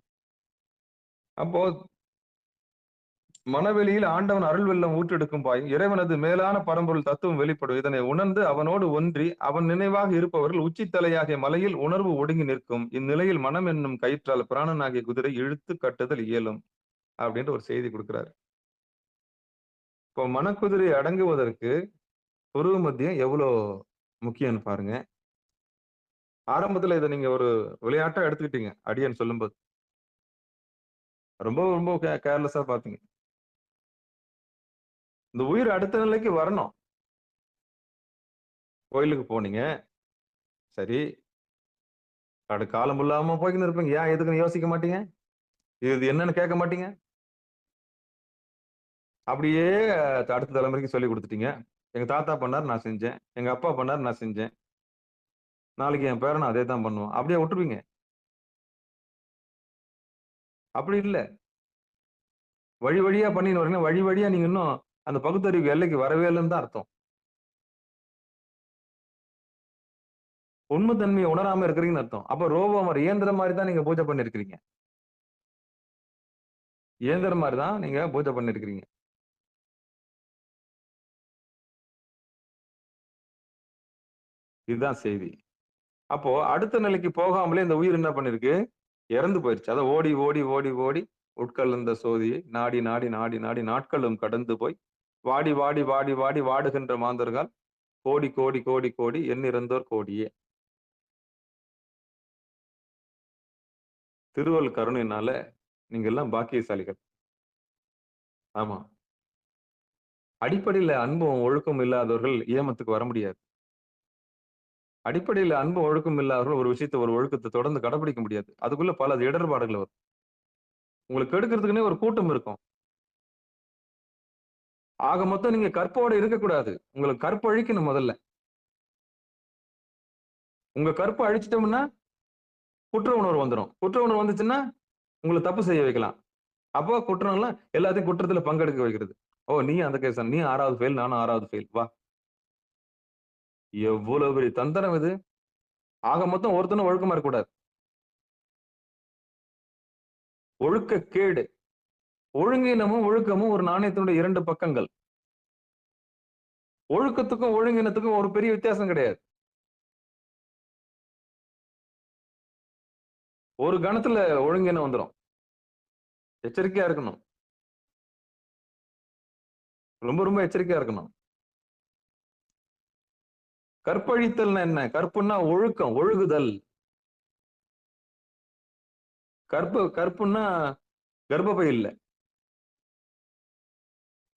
அப்போ மனவெளியில் ஆண்டவன் அருள் வெள்ளம் ஊற்றெடுக்கும் பாயும். இறைவனது மேலான பரம்பொருள் தத்துவம் வெளிப்படும். இதனை உணர்ந்து அவனோடு ஒன்றி அவன் நினைவாக இருப்பவர்கள் உச்சித்தலையாகிய மலையில் உணர்வு ஒடுங்கி நிற்கும். இந்நிலையில் மனம் என்னும் கயிற்றால் பிராணனாகிய குதிரை இழுத்து கட்டுதல் இயலும் அப்படின்ற ஒரு செய்தி கொடுக்கிறார். இப்போ மனக்குதிரை அடங்குவதற்கு புருவ மத்தியம் எவ்வளவு முக்கியம்னு பாருங்க. ஆரம்பத்துல இதை நீங்க ஒரு விளையாட்டா எடுத்துக்கிட்டீங்க. அடியன் சொல்லும்போது ரொம்ப ரொம்ப கேர்லெஸ்ஸா பாத்தீங்க. இந்த உயிர் அடுத்த நிலைக்கு வரணும். கோயிலுக்கு போனீங்க, சரி, அது காலம் இல்லாம போய்க்கின்னு இருப்பீங்க. ஏன் எதுக்குன்னு யோசிக்க மாட்டீங்க? இது என்னன்னு கேட்க மாட்டீங்க? அப்படியே அடுத்த தலைமுறைக்கு சொல்லி கொடுத்துட்டீங்க. எங்க தாத்தா பண்ணார், நான் செஞ்சேன். எங்க அப்பா பண்ணார், நான் செஞ்சேன். நாளைக்கு என் பேரனும் அதே தான் பண்ணுவான். அப்படியே விட்டுருவீங்க. அப்படி இல்லை. வழி வழியா பண்ணின்னு வரீங்க. வழி வழியா நீங்க இன்னும் அந்த பகுத்தறிவு எல்லைக்கு வரவே இல்லைன்னு தான் அர்த்தம். உண்மைத்தன்மையை உணராம இருக்கிறீங்கன்னு அர்த்தம். அப்ப ரோபோமர் இயந்திரம் மாதிரி தான் நீங்க பூஜை பண்ணிருக்கிறீங்க. இயந்திரம் மாதிரி தான் நீங்க பூஜை பண்ணிருக்கிறீங்க. இதுதான் செய்தி. அப்போ அடுத்த நிலைக்கு போகாமலே இந்த உயிர் என்ன பண்ணிருக்கு? இறந்து போயிருச்சு. அதை ஓடி ஓடி ஓடி ஓடி உட்கலந்த சோதியை நாடி நாடி நாடி நாடி நாட்களும் கடந்து போய் வாடி வாடி வாடி வாடி வாடுகின்ற மாந்தர்கள் கோடி கோடி கோடி கோடி எண்ணிறந்தோர் கோடியே. திருவள் கருணையினால நீங்க எல்லாம் பாக்கியசாலிகள். ஆமா, அடிப்படையில அன்பும் ஒழுக்கம் இல்லாதவர்கள் ஏமத்துக்கு வர முடியாது. அடிப்படையில அன்பும் ஒழுக்கம் இல்லாதவர்கள் ஒரு விஷயத்தை, ஒரு ஒழுக்கத்தை தொடர்ந்து கடைபிடிக்க முடியாது. அதுக்குள்ள பல இடர்பாடுகள் வரும். உங்களுக்கு கெடுக்கிறதுக்குன்னே ஒரு கூட்டம் இருக்கும். ஆக மொத்தம் நீங்க கற்போட இருக்கக்கூடாது. உங்களுக்கு கற்பு அழிக்கணும் முதல்ல. உங்க கற்பை அழிச்சிட்டோம்னா குற்ற உணர்வு வந்துடும். குற்ற உணர்வு வந்துச்சுன்னா உங்களை தப்பு செய்ய வைக்கலாம். அப்போ குற்றம்லாம் எல்லாத்தையும் குற்றத்துல பங்கெடுக்க வைக்கிறது. ஓ, நீ அந்த கேஸ், நீ 6வது ஃபெயில், நானும் 6வது ஃபெயில், வா. எவ்வளவு பெரிய தந்திரம் இது. ஆக மொத்தம் ஒருத்தனும் ஒழுக்கமா இருக்கக்கூடாது. ஒழுக்க கேடு. ஒழுங்கினமும் ஒழுக்கமும் ஒரு நாணயத்தினுடைய 2 பக்கங்கள். ஒழுக்கத்துக்கும் ஒழுங்கினத்துக்கும் ஒரு பெரிய வித்தியாசம் கிடையாது. ஒரு கணத்துல ஒழுங்கினம் வந்துடும். எச்சரிக்கையா இருக்கணும். ரொம்ப ரொம்ப எச்சரிக்கையா இருக்கணும். கற்பழித்தல்னா என்ன? கற்புன்னா ஒழுக்கம், ஒழுகுதல். கற்புன்னா கர்ப்பப்பை இல்ல.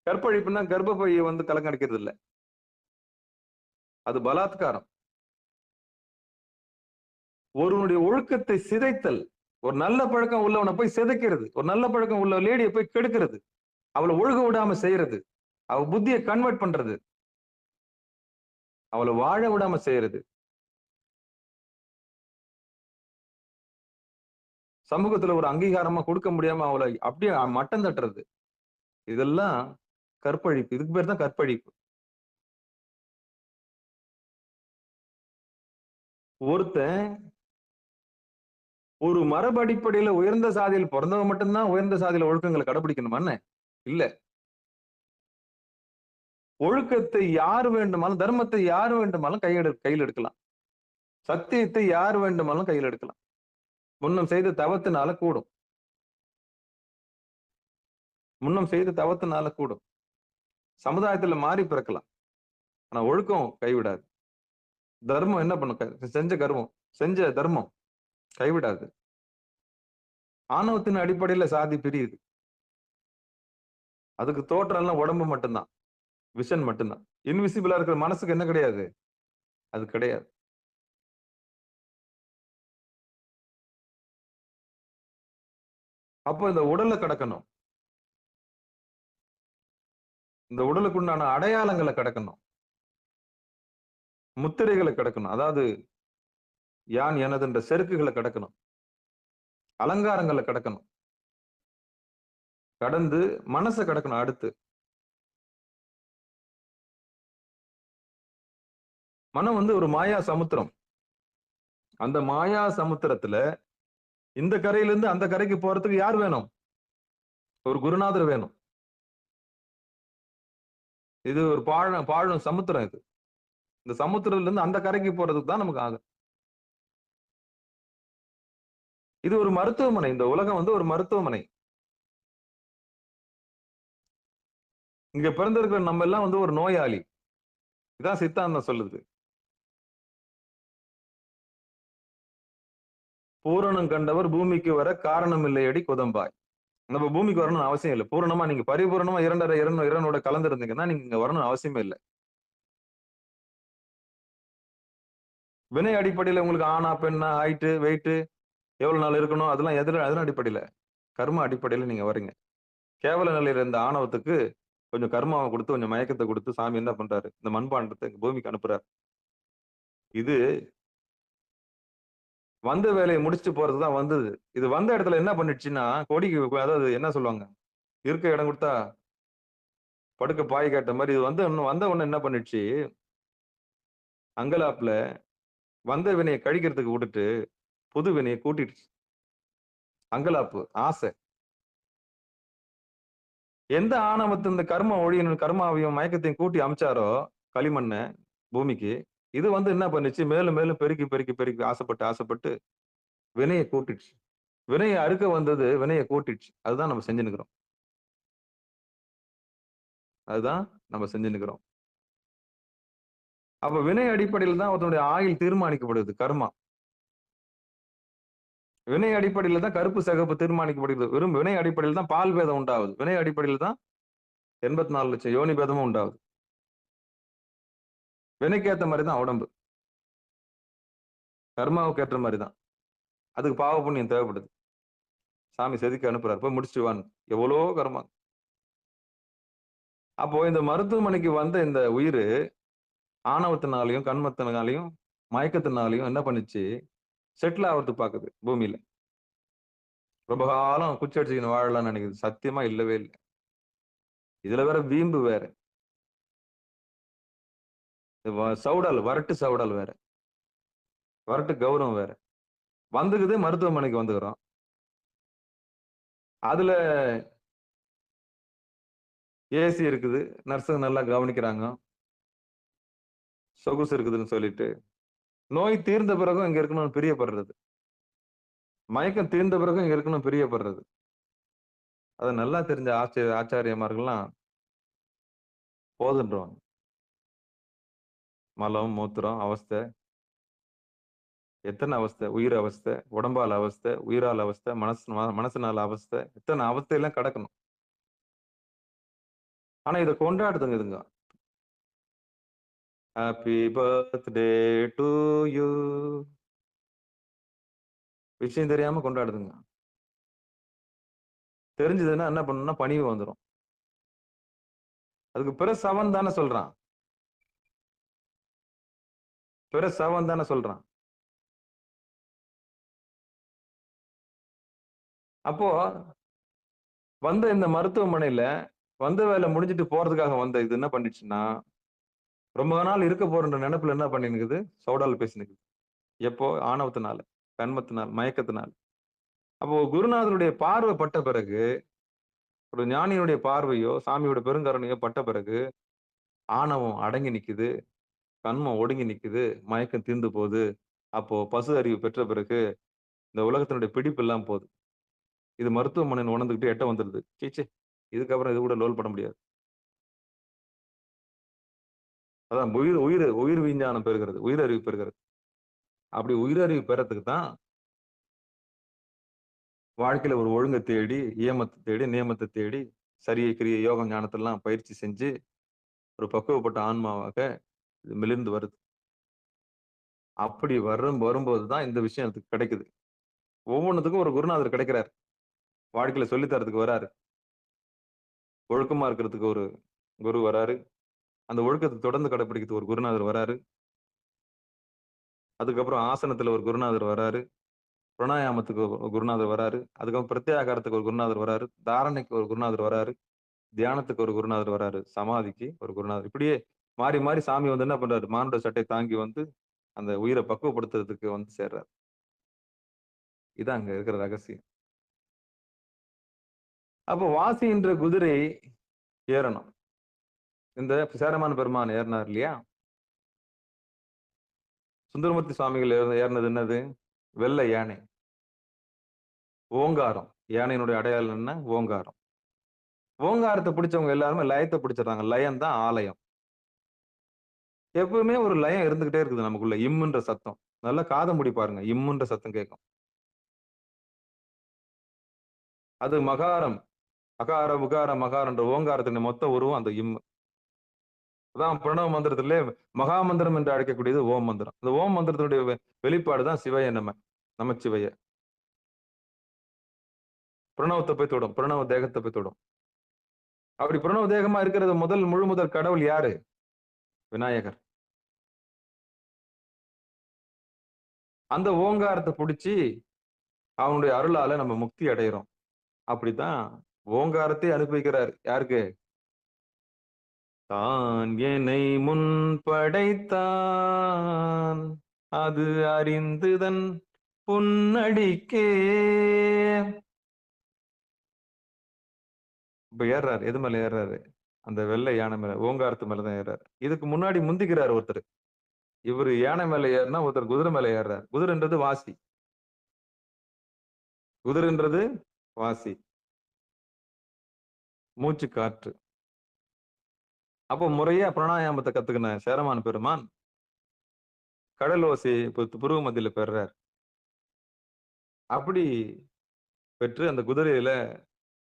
கற்பழிப்புன்னா கர்ப்பப்பையை கலங்கடிக்கிறது இல்ல. அது பலாத்காரம். ஒருவனுடைய ஒழுக்கத்தை சிதைத்தல். ஒரு நல்ல பழக்கம் உள்ளவனை போய் சிதைக்கிறது. ஒரு நல்ல பழக்கம் உள்ள லேடியை போய் கெடுக்கிறது. அவளை ஒழுக விடாம செய்யறது. அவ புத்தியை கன்வெர்ட் பண்றது. அவளை வாழ விடாம செய்யறது. சமூகத்துல ஒரு அங்கீகாரமா கொடுக்க முடியாம அவளை அப்படியே மட்டம் தட்டுறது. இதெல்லாம் கற்பழிப்பு. இதுக்கு பேர் தான் கற்பழிப்பு. ஒருத்தன் ஒரு மரபு அடிப்படையில உயர்ந்த சாதியில் பிறந்தவன் மட்டும்தான் உயர்ந்த சாதியில ஒழுக்கங்களை கடைபிடிக்கணுமா? இல்ல. ஒழுக்கத்தை யார் வேண்டுமானாலும், தர்மத்தை யார் வேண்டுமானாலும் கையில் எடுக்கலாம். சத்தியத்தை யார் வேண்டுமானாலும் கையில் எடுக்கலாம். முன்னம் செய்த தவத்தினால கூடும். முன்னம் செய்த தவத்தினால கூடும். சமுதாயத்துல மாறி பிறக்கலாம். ஆனா ஒழுக்கம் கைவிடாது. தர்மம் என்ன பண்ணும்? செஞ்ச தர்மம் கைவிடாது. ஆணவத்தின் அடிப்படையில சாதி பிரியுது. அதுக்கு தோற்றம் எல்லாம் உடம்பு மட்டும்தான், விஷன் மட்டும்தான். இன்விசிபிளா இருக்கிற மனசுக்கு என்ன கிடையாது? அது கிடையாது. அப்போ இந்த உடலை கடக்கணும். இந்த உடலுக்குண்டான அடையாளங்களை கடக்கணும். முத்திரைகளை கடக்கணும். அதாவது யான் எனதுன்ற செருக்குகளை கடக்கணும். அலங்காரங்களை கடக்கணும். கடந்து மனசை கடக்கணும். அடுத்து மனம் ஒரு மாயா சமுத்திரம். அந்த மாயா சமுத்திரத்துல இந்த கரையிலிருந்து அந்த கரைக்கு போறதுக்கு யார் வேணும்? ஒரு குருநாதர் வேணும். இது ஒரு பாழும் சமுத்திரம். இது இந்த சமுத்திரத்துல இருந்து அந்த கரைக்கு போறதுக்கு தான் நமக்கு ஆகும். இது ஒரு மருத்துவமனை. இந்த உலகம் ஒரு மருத்துவமனை. இங்க பிறந்திருக்கிற நம்ம எல்லாம் ஒரு நோயாளி. இதான் சித்தாந்தம் சொல்லுது. பூரணம் கண்டவர் பூமிக்கு வர காரணம் இல்லையடி குதம்பாய். நம்ம பூமிக்கு வரணும்னு அவசியம் இல்லை. பூரணமா நீங்க பரிபூரணமா இறைவனோட கலந்து இருந்தீங்கன்னா நீங்க இங்க வரணும்னு அவசியமே இல்லை. வினை அடிப்படையில உங்களுக்கு ஆனா பெண்ணா, ஹைட்டு, வெயிட்டு, எவ்வளவு நாள் இருக்கணும், அதெல்லாம் எதன் அடிப்படையில? கர்ம அடிப்படையில நீங்க வரீங்க. கேவல நிலையில இருந்த ஆணவத்துக்கு கொஞ்சம் கர்மாவை கொடுத்து, கொஞ்சம் மயக்கத்தை கொடுத்து சாமி என்ன பண்றாரு? இந்த மண்பாண்டத்தை பூமிக்கு அனுப்புறாரு. இது வந்த வேலையை முடிச்சுட்டு போறதுதான் வந்தது. இது வந்த இடத்துல என்ன பண்ணிடுச்சுன்னா, கொடிக்கு, அதாவது என்ன சொல்லுவாங்க, இருக்க இடம் கொடுத்தா படுக்க பாய் காட்ட மாதிரி இது வந்த உடனே என்ன பண்ணிடுச்சு, அங்கலாப்புல வந்த வினையை கழிக்கிறதுக்கு விட்டுட்டு புது வினையை கூட்டிடுச்சு. அங்கலாப்பு, ஆசை. எந்த ஆணவத்து இந்த கர்ம ஒழியணும், கர்மாவையும் மயக்கத்தையும் கூட்டி அமைச்சாரோ களிமண்ண பூமிக்கு, இது என்ன பண்ணுச்சு, மேலும் மேலும் பெருக்கி பெருக்கி பெருக்கி ஆசைப்பட்டு வினையை கூட்டிடுச்சு. வினையை அறுக்க வந்தது வினையை கூட்டிடுச்சு. அதுதான் நம்ம செஞ்சுனுக்கிறோம். அதுதான் நம்ம செஞ்சுன்னுக்கிறோம். அப்ப வினை அடிப்படையில் தான் ஒருத்தனுடைய ஆயுள் தீர்மானிக்கப்படுது, கர்மா. வினை அடிப்படையில் தான் கருப்பு சிகப்பு தீர்மானிக்கப்படுகிறது. வெறும் வினை அடிப்படையில் தான் பால் பேதம் உண்டாகுது. வினை அடிப்படையில் தான் 84 லட்சம் யோனி பேதமும் உண்டாகுது. வினைக்கு ஏத்த மாதிரி தான் உடம்பு, கர்மாவுக்கு ஏற்ற மாதிரி தான். அதுக்கு பாவ புண்ணியம் தேவைப்படுது. சாமி செதுக்கி அனுப்புறாரு, போய் முடிச்சுட்டு வான்னு. எவ்வளோ கர்மா. அப்போ இந்த மருத்துவமனைக்கு வந்த இந்த உயிர் ஆணவத்தினாலையும் கண்மத்தினாலையும் மயக்கத்தினாலையும் என்ன பண்ணுச்சு, செட்டில் ஆகிறதுக்கு பாக்குது பூமியில. ரொம்ப காலம் குச்சி அடிச்சுக்கின்னு வாழலாம்னு நினைக்குது. சத்தியமா இல்லவே இல்லை. இதுல வேற வீம்பு வேற, சவுடால், வரட்டு சவுடால் வேற, வரட்டு கௌரவம் வேற. வந்துக்குது, மருத்துவமனைக்கு வந்துக்கிறோம். அதுல ஏசி இருக்குது, நர்ஸுங்க நல்லா கவனிக்கிறாங்க, சொகுசு இருக்குதுன்னு சொல்லிட்டு நோய் தீர்ந்த பிறகும் இங்க இருக்கணும்னு பிரியப்படுறது, மயக்கம் தீர்ந்த பிறகும் இங்க இருக்கணும் பிரியப்படுறது. அது நல்லா தெரிஞ்ச ஆச்சாரியமார்கள்லாம் போதுன்றவாங்க. மலம் மூத்திரம் அவஸ்தை, எத்தனை அவஸ்தை, உயிர் அவஸ்தை, உடம்பால் அவஸ்தை, உயிரால் அவஸ்தை, மனசுனால அவஸ்தை, எத்தனை அவஸ்தையெல்லாம் கடக்கணும். ஆனா இதை கொண்டாடுதுங்க இதுங்க. ஹாப்பி பர்த்டே டு யூ, விஷயம் தெரியாம கொண்டாடுதுங்க. தெரிஞ்சதுன்னா என்ன பண்ணணும்னா பணிவு வந்துடும். அதுக்கு பிரசவம் தானே சொல்றான், பிரசவம் தானே சொல்றான். அப்போ வந்த இந்த மருத்துவமனையில வந்த வேலை முடிஞ்சிட்டு போறதுக்காக வந்த இது என்ன பண்ணிச்சுன்னா, ரொம்ப நாள் இருக்க போறன்ற நினைப்புல என்ன பண்ணிருக்குது, சவுடால் பேசினுக்குது. எப்போ? ஆணவத்தினால, கண்மத்தினால், மயக்கத்தினால். அப்போ குருநாதனுடைய பார்வை பட்ட பிறகு, ஒரு ஞானியுடைய பார்வையோ சாமியோட பெருங்கருணையோ பட்ட பிறகு ஆணவம் அடங்கி நிக்குது, கண்மம் ஒடுங்கி நிக்குது, மயக்கம் தீர்ந்து போகுது. அப்போ பசு அறிவு பெற்ற பிறகு இந்த உலகத்தினுடைய பிடிப்பு எல்லாம் போகுது. இது மருத்துவமனை உணர்ந்துகிட்டு எட்ட வந்துருது. சீச்சே, இதுக்கப்புறம் இது கூட லோல் பண்ண முடியாது. அதான் உயிர் உயிர் உயிர் விஞ்ஞானம் பெறுகிறது, உயிர் அறிவு பெறுகிறது. அப்படி உயிர் அறிவு பெறத்துக்கு தான் வாழ்க்கையில ஒரு ஒழுங்கை தேடி, ஏமத்தை தேடி, நியமத்தை தேடி, சரியை கிரிய யோக ஞானத்தெல்லாம் பயிற்சி செஞ்சு ஒரு பக்குவப்பட்ட ஆன்மாவாக இது மிளிர்ந்து வருது. அப்படி வரும்போதுதான் இந்த விஷயம் அதுக்கு கிடைக்குது. ஒவ்வொன்றுத்துக்கும் ஒரு குருநாதர் கிடைக்கிறார், வாழ்க்கையில சொல்லித்தரத்துக்கு வராரு. ஒழுக்கமா இருக்கிறதுக்கு ஒரு குரு வராரு, அந்த ஒழுக்கத்தை தொடர்ந்து கடைபிடிக்கிறதுக்கு ஒரு குருநாதர் வராரு. அதுக்கப்புறம் ஆசனத்துல ஒரு குருநாதர் வராரு, பிராணாயாமத்துக்கு ஒரு குருநாதர் வராரு, அதுக்கப்புறம் பிரத்யாகாரத்துக்கு ஒரு குருநாதர் வராரு, தாரணைக்கு ஒரு குருநாதர் வராரு, தியானத்துக்கு ஒரு குருநாதர் வராரு, சமாதிக்கு ஒரு குருநாதர். இப்படியே மாறி மாறி சாமி வந்து என்ன பண்றாரு, மானுட சட்டை தாங்கி வந்து அந்த உயிரை பக்குவப்படுத்துறதுக்கு வந்து சேர்றாரு. இதான் அங்க இருக்கிற ரகசியம். அப்போ வாசின்ற குதிரை ஏறணும். இந்த சேரமான பெருமான் ஏறினார் இல்லையா, சுந்தரமூர்த்தி சுவாமிகள் ஏறினது என்னது, வெள்ளை யானை, ஓங்காரம். யானையினுடைய அடையாளம் என்ன, ஓங்காரம். ஓங்காரத்தை பிடிச்சவங்க எல்லாருமே லயத்தை பிடிச்சிடறாங்க. லயம் தான் ஆலயம். எப்பவுமே ஒரு லயம் இருந்துகிட்டே இருக்குது நமக்குள்ள. இம்முன்ற சத்தம் நல்லா காதை மூடி பாருங்க, இம்முன்ற சத்தம் கேட்கும். அது மகாரம், அகார உகார மகாரன்ற ஓங்காரத்தின் மொத்த உருவம் அந்த இம்மு. அதான் பிரணவ மந்திரத்திலே மகா மந்திரம் என்று அழைக்கக்கூடியது ஓம் மந்திரம். இந்த ஓம் மந்திரத்தினுடைய வெளிப்பாடு தான் சிவய நமச்சிவய. பிரணவத்தை போய் தொடும், பிரணவ தேகத்தை போய் தொடும். அப்படி பிரணவ தேகமா இருக்கிறது முழு முதல் கடவுள் யாரு, விநாயகர். அந்த ஓங்காரத்தை பிடிச்சி அவனுடைய அருளால நம்ம முக்தி அடைகிறோம். அப்படித்தான் ஓங்காரத்தை அனுபவிக்கிறார். யாருக்கு? தான் என்னை முன் படைத்தான், அது அறிந்துதன் புன்னடிக்கே. இப்ப ஏறாரு, எது மேல ஏறாரு, அந்த வெள்ளை யானை மேல, ஓங்காரத்து மேலதான் ஏறாரு. இதுக்கு முன்னாடி முந்திக்கிறார் ஒருத்தர். இவரு யானை மேல ஏறினா ஒருத்தர் குதிரை மேல ஏறாரு. குதிரைன்றது வாசி, குதிரைன்றது வாசி, மூச்சு காற்று. அப்போ முறையா பிராணாயாமத்தை கத்துக்கின சேரமான் பெருமான் கடல் ஓசை புருவ மத்தியில பெறுறார். அப்படி பெற்று அந்த குதிரையில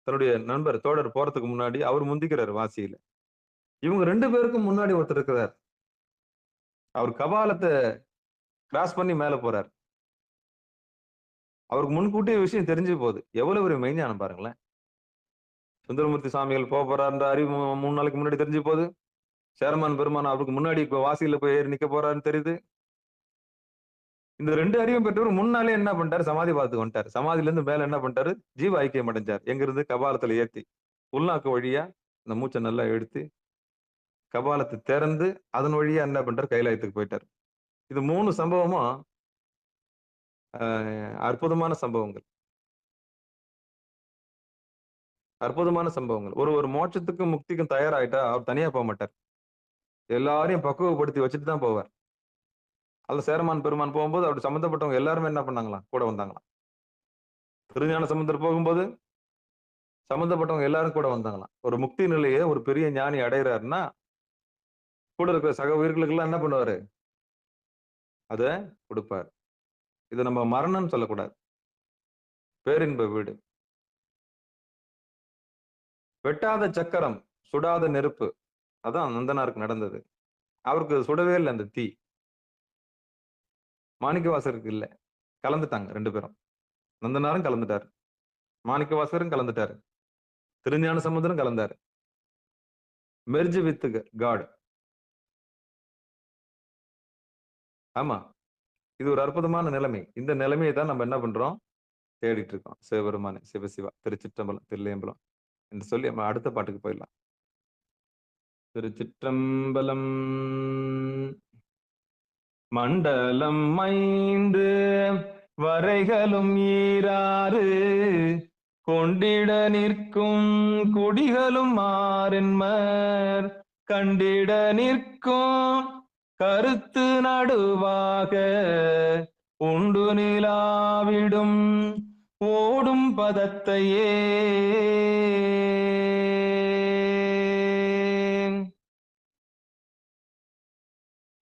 தன்னுடைய நண்பர் தோழர் போறதுக்கு முன்னாடி அவர் முந்திக்கிறார் வாசியில. இவங்க 2 பேருக்கும் முன்னாடி ஒருத்தர் இருக்கிறார். அவர் கபாலத்தை கிராஸ் பண்ணி மேல போறார். அவருக்கு முன்கூட்டிய விஷயம் தெரிஞ்சு போகுது. எவ்வளவு ஒரு மெய்ஞானம் பாருங்களேன். சுந்தரமூர்த்தி சுவாமிகள் போறாருன்ற அறிவு 3 நாளைக்கு முன்னாடி தெரிஞ்சு போகுது. சேரமான் பெருமான் அவருக்கு முன்னாடி இப்ப வாசியில போய் ஏறி நிக்க போறாருன்னு தெரியுது. இந்த 2 அறிவும் பெற்றவர் முன்னாலே என்ன பண்ணிட்டாரு? சமாதி பார்த்து வந்துட்டாரு. சமாதியில இருந்து மேல என்ன பண்ணிட்டாரு? ஜீவ ஐக்கியம் அடைஞ்சார். எங்க இருந்து? கபாலத்துல ஏத்தி உள்நாக்கு வழியா இந்த மூச்சை நல்லா எடுத்து கபாலத்தை திறந்து அதன் வழியா என்ன பண்றாரு? கைலாயத்துக்கு போயிட்டாரு. இது 3 சம்பவமும் அற்புதமான சம்பவங்கள். அற்புதமான சம்பவங்கள். ஒரு மோட்சத்துக்கும் முக்திக்கும் தயாராயிட்டா அவர் தனியா போக மாட்டார். எல்லாரையும் பக்குவப்படுத்தி வச்சுட்டு தான் போவார். அதுல சேரமான் பெருமான் போகும்போது அப்படி சம்பந்தப்பட்டவங்க எல்லாருமே என்ன பண்ணாங்களாம்? கூட வந்தாங்களாம். திருஞான சம்பந்தர் போகும்போது சம்பந்தப்பட்டவங்க எல்லாரும் கூட வந்தாங்களாம். ஒரு முக்தி நிலையை ஒரு பெரிய ஞானி அடைகிறாருன்னா கூட இருக்கிற சக உயிர்களுக்கு எல்லாம் என்ன பண்ணுவாரு? அத கொடுப்பார். இதை நம்ம மரணம்னு சொல்லக்கூடாது. பேரின்ப வீடு. வெட்டாத சக்கரம், சுடாத நெருப்பு. அதான் நந்தனாருக்கு நடந்தது. அவருக்கு சுடவே இல்லை அந்த தீ. மாணிக்கவாசருக்கு இல்ல. கலந்துட்டாங்க 2 பேரும். நந்தனாரும் கலந்துட்டாரு, மாணிக்கவாசரும் கலந்துட்டாரு, திருஞான சம்பந்தரும் கலந்தாரு. Merge with God. ஆமா, இது ஒரு அற்புதமான நிலைமை. இந்த நிலைமையை தான் நம்ம என்ன பண்றோம்? தேடிட்டு இருக்கோம். சிவபெருமானே சிவசிவா திருச்சிற்றம்பலம் தில்லையம்பலம் என்று சொல்லி நம்ம அடுத்த பாட்டுக்கு போயிடலாம். திருச்சிற்றம்பலம். மண்டலம் 5 வரைகளும் ஈராறு கொண்டிட நிற்கும் குடிகளும் மாறென்மர் கண்டிட நிற்கும் கருத்து நடுவாக உண்டு நிலாவிடும் ஓடும் பதத்தையே.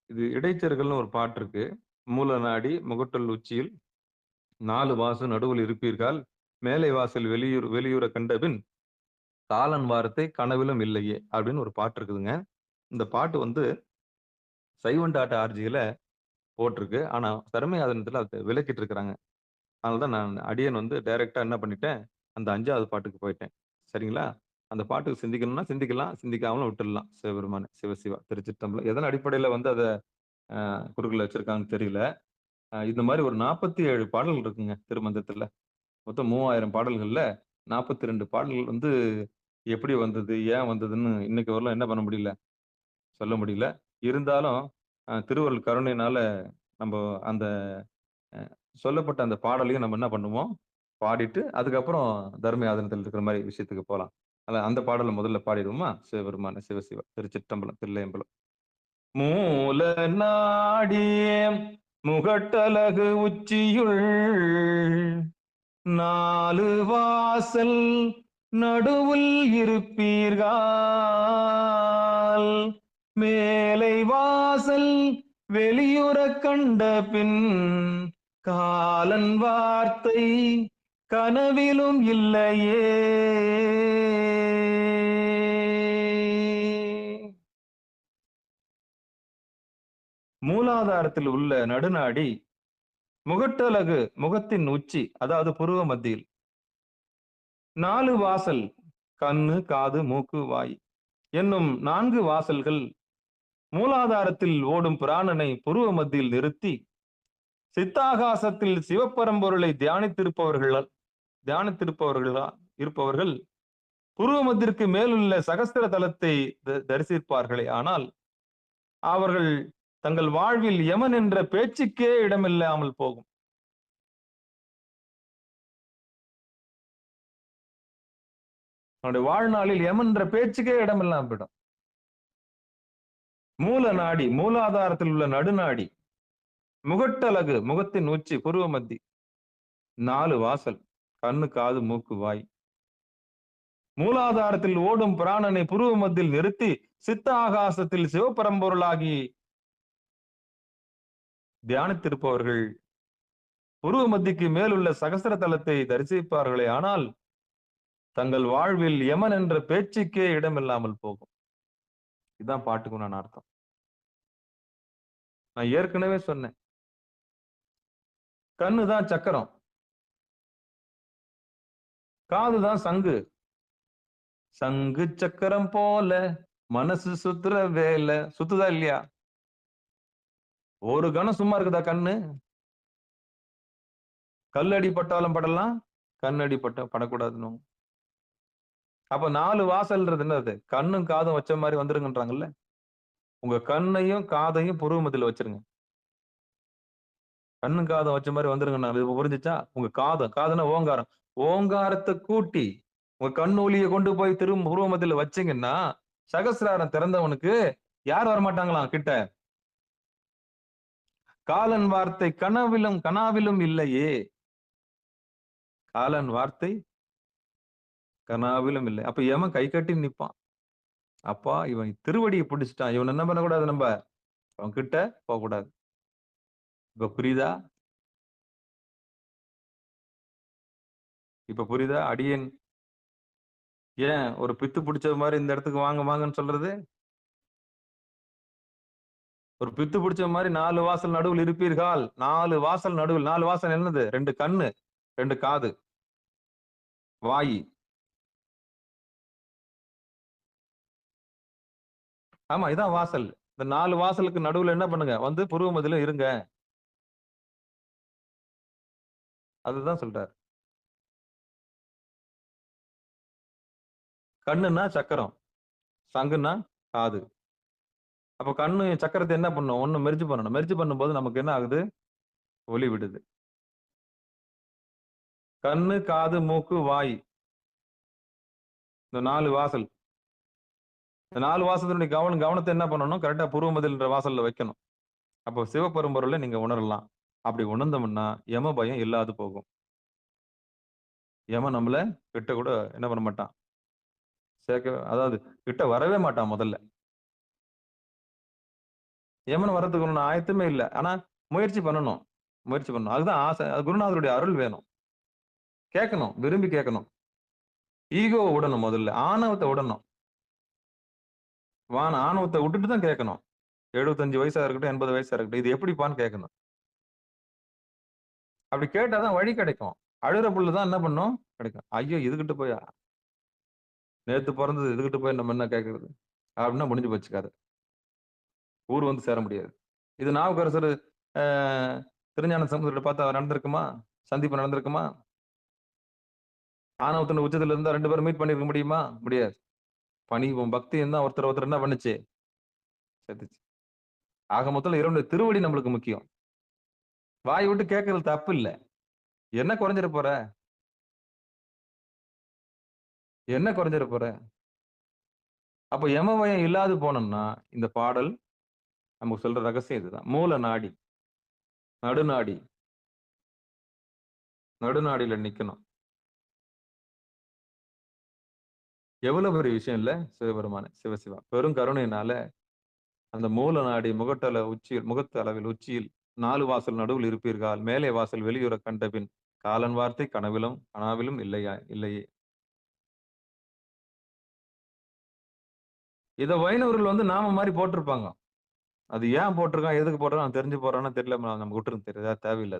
இது இடைச்சர்கள்னு ஒரு பாட்டு இருக்கு. மூல நாடி முகட்டல் உச்சியில் 4 வாசல் நடுவில் இருப்பீர்கள், மேலை வாசல் வெளியூர கண்டபின் காலன் வார்த்தை கனவிலும் இல்லையே அப்படின்னு ஒரு பாட்டு இருக்குதுங்க. இந்த பாட்டு சைவன்.org போட்டிருக்கு. ஆனா தர்மயாதனத்துல அதை விலக்கிட்டு இருக்கிறாங்க. அதனாலதான் நான் அடியன் டைரக்டா என்ன பண்ணிட்டேன், அந்த 5வது பாட்டுக்கு போயிட்டேன். சரிங்களா? அந்த பாட்டுக்கு சிந்திக்கணும்னா சிந்திக்கலாம், சிந்திக்காமலும் விட்டுடலாம். சிவபெருமானே சிவசிவா திருச்சிற்றம்பலம். எதன் அடிப்படையில அதை குறுக்குல வச்சிருக்காங்கன்னு தெரியல. இந்த மாதிரி ஒரு 47 பாடல்கள் இருக்குங்க திருமந்திரத்துல. மொத்தம் 3000 பாடல்கள்ல 42 பாடல்கள் எப்படி வந்தது, ஏன் வந்ததுன்னு இன்னைக்கு வரலாம் என்ன பண்ண முடியல, சொல்ல முடியல. இருந்தாலும் திருவருள் கருணையினால நம்ம அந்த சொல்லப்பட்ட அந்த பாடலையும் நம்ம என்ன பண்ணுவோம், பாடிட்டு அதுக்கப்புறம் தர்மயாதனத்தில் இருக்கிற மாதிரி விஷயத்துக்கு போகலாம். அந்த பாடலை முதல்ல பாடிடுவோமா? சிவபெருமான சிவசிவா திருச்சிற்றம்பலம் தில்லையம்பலம். மூல நாடிய முகட்டழகு உச்சியுள் 4 வாசல் நடுவில் இருப்பீர்கள், மேலை வாசல் வெளியுற கண்ட பின் காலன் வார்த்தை கனவிலும் இல்லையே. மூலாதாரத்தில் உள்ள நடுநாடி முகட்டழகு முகத்தின் உச்சி, அதாவது புருவ மத்தியில் 4 வாசல் கண்ணு காது மூக்கு வாய் என்னும் 4 வாசல்கள் மூலாதாரத்தில் ஓடும் பிராணனை புருவ மத்தியில் நிறுத்தி சித்தாகாசத்தில் சிவபரம்பொருளை தியானித்திருப்பவர்கள் புருவமத்திற்கு மேலுள்ள சகஸ்திர தலத்தை தரிசிப்பார்களே. ஆனால் அவர்கள் தங்கள் வாழ்வில் யமன் என்ற பேச்சுக்கே இடமில்லாமல் போகும். அவனுடைய வாழ்நாளில் யமன் என்ற பேச்சுக்கே இடமில்லாமல் போயிடும். மூல நாடி மூலாதாரத்தில் உள்ள நடுநாடி முகட்டழகு முகத்தின் உச்சி புருவ மத்தி 4 வாசல் கண்ணு காது மூக்கு வாய் மூலாதாரத்தில் ஓடும் பிராணனை புருவ மத்தியில் நிறுத்தி சித்த ஆகாசத்தில் சிவபரம்பொருளாகி தியானித்திருப்பவர்கள் புருவ மத்திக்கு மேலுள்ள சகசர தலத்தை தரிசிப்பார்களே ஆனால் தங்கள் வாழ்வில் யமன் என்ற பேச்சுக்கே இடமில்லாமல் போகும். இதுதான் பாட்டுக்கு நான் அர்த்தம். நான் ஏற்கனவே சொன்னேன், கண்ணுதான் சக்கரம், காதுதான் சங்கு. சங்கு சக்கரம் போல மனசு சுத்துற வேலை சுத்துதா இல்லையா? ஒரு கணம் சும்மா இருக்குதா கண்ணு? கல்லடி பட்டாலும் படலாம், கண்ணடி படக்கூடாதுன்னு. அப்ப 4 வாசல்ன்றது என்னது? கண்ணும் காதும் வச்ச மாதிரி வந்துருங்கன்றாங்கல்ல. உங்க கண்ணையும் காதையும் புருவ மத்தியில வச்சிருங்க. கண்ணும் காதும் வச்ச மாதிரி வந்துருங்க. இது புரிஞ்சுச்சா? உங்க காதுன்னா ஓங்காரம், ஓங்காரத்தை கூட்டி உங்க கண்ணு ஒளியை கொண்டு போய் புருவ மத்தியில வச்சீங்கன்னா சகசிராரம் திறந்தவனுக்கு யார் வரமாட்டாங்களாம் கிட்ட? காலன் வார்த்தை கனாவிலும் இல்லையே. காலன் வார்த்தை கனாவிலும் இல்லை. அப்ப எவன் கை கட்டி நிப்பான். அப்பா இவன் திருவடியை பிடிச்சிட்டான், இவன் என்ன பண்ணக்கூடாது? நம்ம அவன் கிட்ட போக கூடாது. இப்ப புரியுதா? அடியேன் ஏன் ஒரு பித்து பிடிச்ச மாதிரி இந்த இடத்துக்கு வாங்கன்னு சொல்றது? ஒரு பித்து பிடிச்ச மாதிரி 4 வாசல் நடுவில் இருப்பீர்கள். 4 வாசல் நடுவில். 4 வாசல் என்னது? 2 கண்ணு, 2 காது, வாயி. ஆமா, இதான் வாசல். இந்த 4 வாசலுக்கு நடுவுல என்ன பண்ணுங்க? வந்து புருவ மத்தியில இருங்க. அதுதான் சொல்றாரு. கண்ணுன்னா சக்கரம், சங்குன்னா காது. அப்ப கண்ணு சக்கரத்தை என்ன பண்ணும்? ஒண்ணு மெர்ஜ் பண்ணணும். மெர்ஜ் பண்ணும்போது நமக்கு என்ன ஆகுது? ஒளி விடுது. கண்ணு, காது, மூக்கு, வாய், இந்த 4 வாசல். இந்த 4 வாசத்தினுடைய கவனத்தை என்ன பண்ணணும்? கரெக்டா புருவ மத்தியில்ன்ற வாசல்ல வைக்கணும். அப்போ சிவபெரும்பொருளை நீங்க உணரலாம். அப்படி உணர்ந்தோம்னா யம பயம் இல்லாது போகும். யமன் நம்மள கிட்ட கூட என்ன பண்ண மாட்டான், அதாவது கிட்ட வரவே மாட்டான். முதல்ல யமன் வரதுக்கு ஒண்ணு ஆயத்தமே இல்லை. ஆனா முயற்சி பண்ணணும். அதுதான் ஆசை. அது குருநாதருடைய அருள் வேணும். கேட்கணும், விரும்பி கேட்கணும். ஈகோவை விடணும். முதல்ல ஆணவத்தை விடணும். ஆணவத்தை விட்டுட்டு தான் கேட்கணும். 75 வயசா இருக்கட்டும், 80 வயசா இருக்கட்டும், இது எப்படிப்பான்னு கேட்கணும். அப்படி கேட்டாதான் வழி கிடைக்கும். அழுற புள்ளுதான் என்ன பண்ணும்? கிடைக்கும். ஐயோ இதுகிட்ட போயா, நேத்து பிறந்தது இதுகிட்ட போய் நம்ம என்ன கேட்கறது அப்படின்னா முடிஞ்சு போச்சுக்காது. ஊர் வந்து சேர முடியாது. இது நாவுக்கரசர் திருஞான சமுதிரத்தை பார்த்தா நடந்திருக்குமா? சந்திப்பு நடந்திருக்குமா? ஆணவத்தின் உச்சத்துல இருந்தா 2 பேரும் மீட் பண்ணிருக்க முடியுமா? முடியாது. பணிவும் பக்தியும் தான் ஒருத்தர் என்ன பண்ணுச்சு? சேர்த்துச்சு. ஆக மொத்தம் இரண்டு திருவடி நம்மளுக்கு முக்கியம். வாய் விட்டு கேட்கறது தப்பு இல்லை. என்ன குறைஞ்சிட போற? என்ன குறைஞ்சிட போற? அப்ப யமவயம் இல்லாது போனோம்னா இந்த பாடல் நமக்கு சொல்ற ரகசியம் இதுதான். மூல நாடி, நடுநாடியில நிக்கணும். எவ்வளவு பெரிய விஷயம் இல்ல சிவபெருமான சிவசிவா பெரும் கருணையினால அந்த மூல நாடி முகத்து அளவில் உச்சியில் 4 வாசல் நடுவில் இருப்பீர்கள். மேலே வாசல் வெளியுற கண்டபின் காலன் வார்த்தை கனாவிலும் இல்லையே. இத வைணவர்கள் வந்து நாம மாதிரி போட்டிருப்பாங்க. அது ஏன் போட்டிருக்கான், எதுக்கு போட்டிருக்கான் தெரிஞ்சு போறான்னு தெரியல, நம்ம விட்டுருந்து தெரியுதா? தேவையில்லை.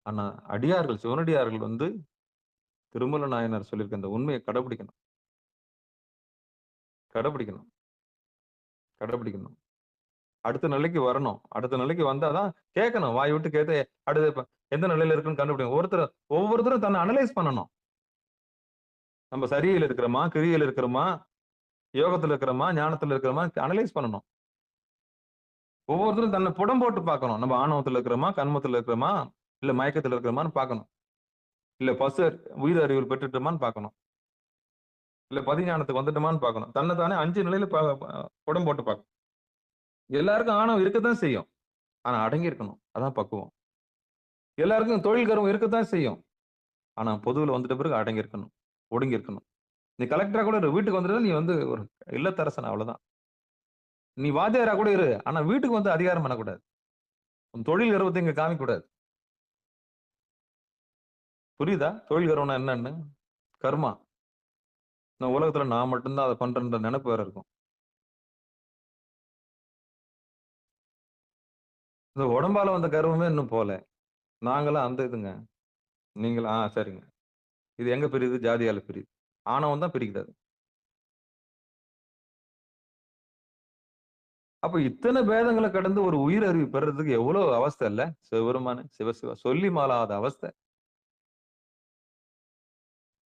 ஆனா அடியார்கள், சிவனடியார்கள் வந்து திருமல நாயனார் சொல்லியிருக்க அந்த உண்மையை கடைபிடிக்கணும். அடுத்த நிலைக்கு வரணும். அடுத்த நிலைக்கு வந்தாதான் கேட்கணும். வாய் விட்டு கேட்டு அடுத்து எந்த நிலையில இருக்குன்னு கண்டுபிடிக்கணும். ஒவ்வொருத்தரும் தன்னை அனலைஸ் பண்ணணும். நம்ம சரியில இருக்கிறோமா, கிரியில இருக்கிறோமா, யோகத்துல இருக்கிறோமா, ஞானத்துல இருக்கிறோமா, அனலைஸ் பண்ணணும். ஒவ்வொருத்தரும் தன்னை புடம் போட்டு பார்க்கணும். நம்ம ஆணவத்துல இருக்கிறோமா, கண்மத்துல இருக்கிறோமா, இல்ல மயக்கத்துல இருக்கிறோமான்னு பார்க்கணும். இல்ல உயிர் அறிவியல் பெற்றுட்டோமான்னு பார்க்கணும். இல்ல பதிஞானத்துக்கு வந்துட்டோமான்னு பார்க்கணும். தன்னை தானே 5 நிலையில புடம் போட்டு பார்க்கணும். எல்லாருக்கும் ஆணவம் இருக்கத்தான் செய்யும். ஆனா அடங்கி இருக்கணும். அதான் பக்குவம். எல்லாருக்கும் தொழில் கர்வம் இருக்கத்தான் செய்யும். ஆனா பொதுவில் வந்துட்ட பிறகு அடங்கி இருக்கணும், ஒடுங்கி இருக்கணும். நீ கலெக்டரா கூட இரு, வீட்டுக்கு வந்துட்டு நீ வந்து ஒரு இல்லத்தரசன், அவ்வளவுதான். நீ வாத்தியாரா கூட இரு, ஆனா வீட்டுக்கு வந்து அதிகாரம் பண்ணக்கூடாது. உன் தொழில் கர்வத்தை இங்க காமிக்க கூடாது. புரியுதா? தொழில் கர்வம்னா என்னன்னு? கர்மா. இந்த உலகத்துல நான் மட்டும்தான் அதை பண்றேன்ற நினைப்பு வேற இருக்கும். இந்த உடம்பால வந்த கர்வமே இன்னும் போல. நாங்களாம் அந்த இதுங்க. நீங்களா சரிங்க. இது எங்க பிரியுது? ஜாதியால பிரியுது. ஆணவம் தான் பிரிக்குது. அப்ப இத்தனை பேதங்களை கடந்து ஒரு உயிர் அறிவு பெறதுக்கு எவ்வளவு அவஸ்தை இல்ல? சிவபெருமானே, சிவசிவா சொல்லி மாளாத அவஸ்தை.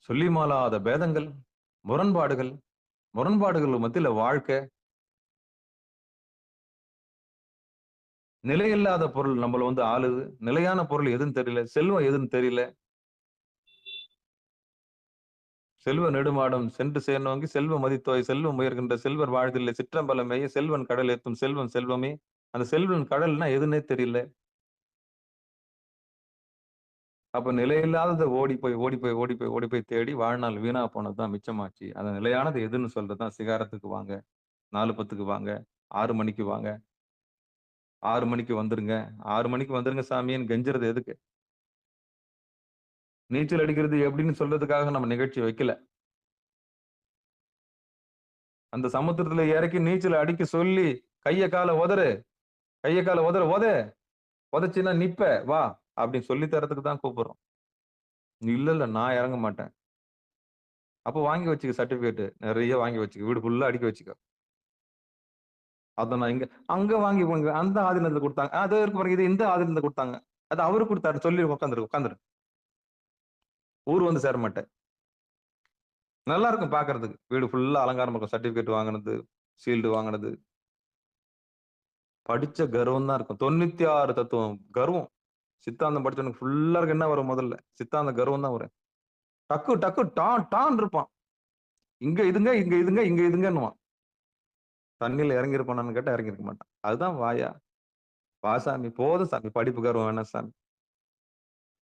சொல்லி மாளாத பேதங்கள், முரண்பாடுகள், முரண்பாடுகள் மத்தியில வாழ்க்கை. நிலையில்லாத பொருள் நம்மள வந்து ஆளுது. நிலையான பொருள் எதுன்னு தெரியல. செல்வம் எதுன்னு தெரியல. செல்வ நெடுமாடம் சென்று சேர்நோங்கி செல்வ மதித்தோய் செல்வம் உயர்கின்ற செல்வர் வாழ்தில்லை சிற்றம்பலமேய செல்வன் கடல் ஏத்தும் செல்வம் செல்வமே. அந்த செல்வன் கடல்னா எதுன்னே தெரியல. அப்ப நிலையில்லாததை ஓடி போய் ஓடி போய் ஓடி போய் ஓடி போய் தேடி வாழ்நாள் வீணா போனதுதான் மிச்சமாச்சு. அந்த நிலையானது எதுன்னு சொல்றதுதான் சிகாரத்துக்கு வாங்க, 4:10க்கு வாங்க, 6 மணிக்கு வாங்க, 6 மணிக்கு வந்துருங்க, 6 மணிக்கு வந்துருங்க சாமின்னு கெஞ்சுறது எதுக்கு? நீச்சல் அடிக்கிறது எப்படின்னு சொல்றதுக்காக நம்ம நிகழ்ச்சி வைக்கல. அந்த சமுத்திரத்துல இறக்கி நீச்சல் அடிக்க சொல்லி கைய கால உதறு, கைய கால உதற உதச்சின்னா நிப்ப வா அப்படின்னு சொல்லி தரத்துக்கு தான் கூப்பிடுறோம். இல்ல இல்ல நான் இறங்க மாட்டேன். அப்ப வாங்கி வச்சுக்க சர்டிபிகேட் நிறைய வாங்கி வச்சுக்க, வீடு ஃபுல்லா அடிக்க வச்சுக்க. அத நான் அங்க வாங்கி அந்த ஆதீனத்துல கொடுத்தாங்க, அது இருக்கு பாருங்க, இது இந்த ஆதீனத்துல கொடுத்தாங்க, அது அவரு கொடுத்தாரு சொல்லி உட்காந்துரு ஊர் வந்து சேர மாட்டேன். நல்லா இருக்கும் பாக்குறதுக்கு, வீடு ஃபுல்லா அலங்காரம் இருக்கும், சர்டிபிகேட் வாங்கினது, ஷீல்டு வாங்கினது, படிச்ச கர்வம் தான் இருக்கும். 96 தத்துவம் கர்வம். சித்தாந்தம் படிச்சவனுக்கு ஃபுல்லா இருக்கு. என்ன வரும் முதல்ல? சித்தாந்த கர்வம் தான் வரும். டக்கு டக்கு டான் டான் இருப்பான். இங்க இதுங்க இங்க இதுங்க இங்க இதுங்கன்னுவான். தண்ணியில இறங்கி இருப்பானு கேட்டா இறங்கி இருக்க மாட்டான். அதுதான் வாயா. வா சாமி, போதும் சாமி, படிப்பு கர்வம் வேணாம் சாமி,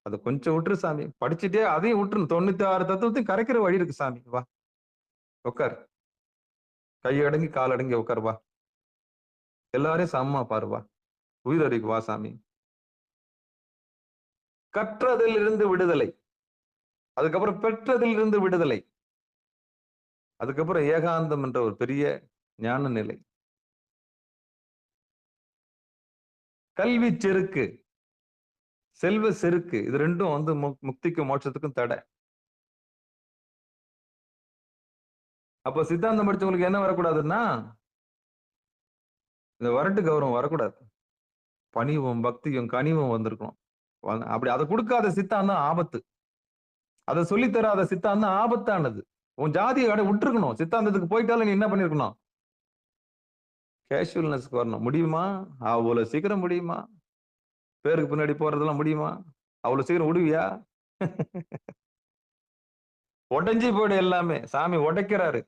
அதை கொஞ்சம் விட்டுரு சாமி, படிச்சுட்டே அதையும் விட்டுரு, 96 தத்துவத்தையும் கரைக்கிற வழி இருக்கு சாமி, வா உட்கார், கையடங்கி காலடங்கி உட்கார், வா எல்லாரையும் சமமா பாரு, வா உயிரறிக்கு வா சாமி. கற்றதில் இருந்து விடுதலை, அதுக்கப்புறம் பெற்றதில் இருந்து விடுதலை, அதுக்கப்புறம் ஏகாந்தம் என்ற ஒரு பெரிய ஞான நிலை. கல்வி செருக்கு, செல்வ செருக்கு, இது ரெண்டும் வந்து முக்திக்கும் மோட்சத்துக்கும் தடை. அப்ப சித்தாந்தம் படிச்சவங்களுக்கு என்ன வரக்கூடாதுன்னா, இந்த வரட்டு கௌரவம் வரக்கூடாது. பணிவும் பக்தியும் கனிவும் வந்திருக்கணும். அப்படி அதை கொடுக்காத சித்தாந்தம் ஆபத்து. அதை சொல்லி தராத சித்தாந்தம் ஆபத்தானது. உன் ஜாதியை விட்டுருக்கணும். சித்தாந்தத்துக்கு போயிட்டாலும் நீ என்ன பண்ணிருக்கணும்? கேஷுவல்னஸ்க்கு வரணும். முடியுமா? அவ்வளவு சீக்கிரம் முடியுமா? பேருக்கு பின்னாடி போறதெல்லாம் முடியுமா? அவ்வளவு சீக்கிரம் விடுவியா? உடைஞ்சு போயிடு எல்லாமே. சாமி உடைக்கிறாரு.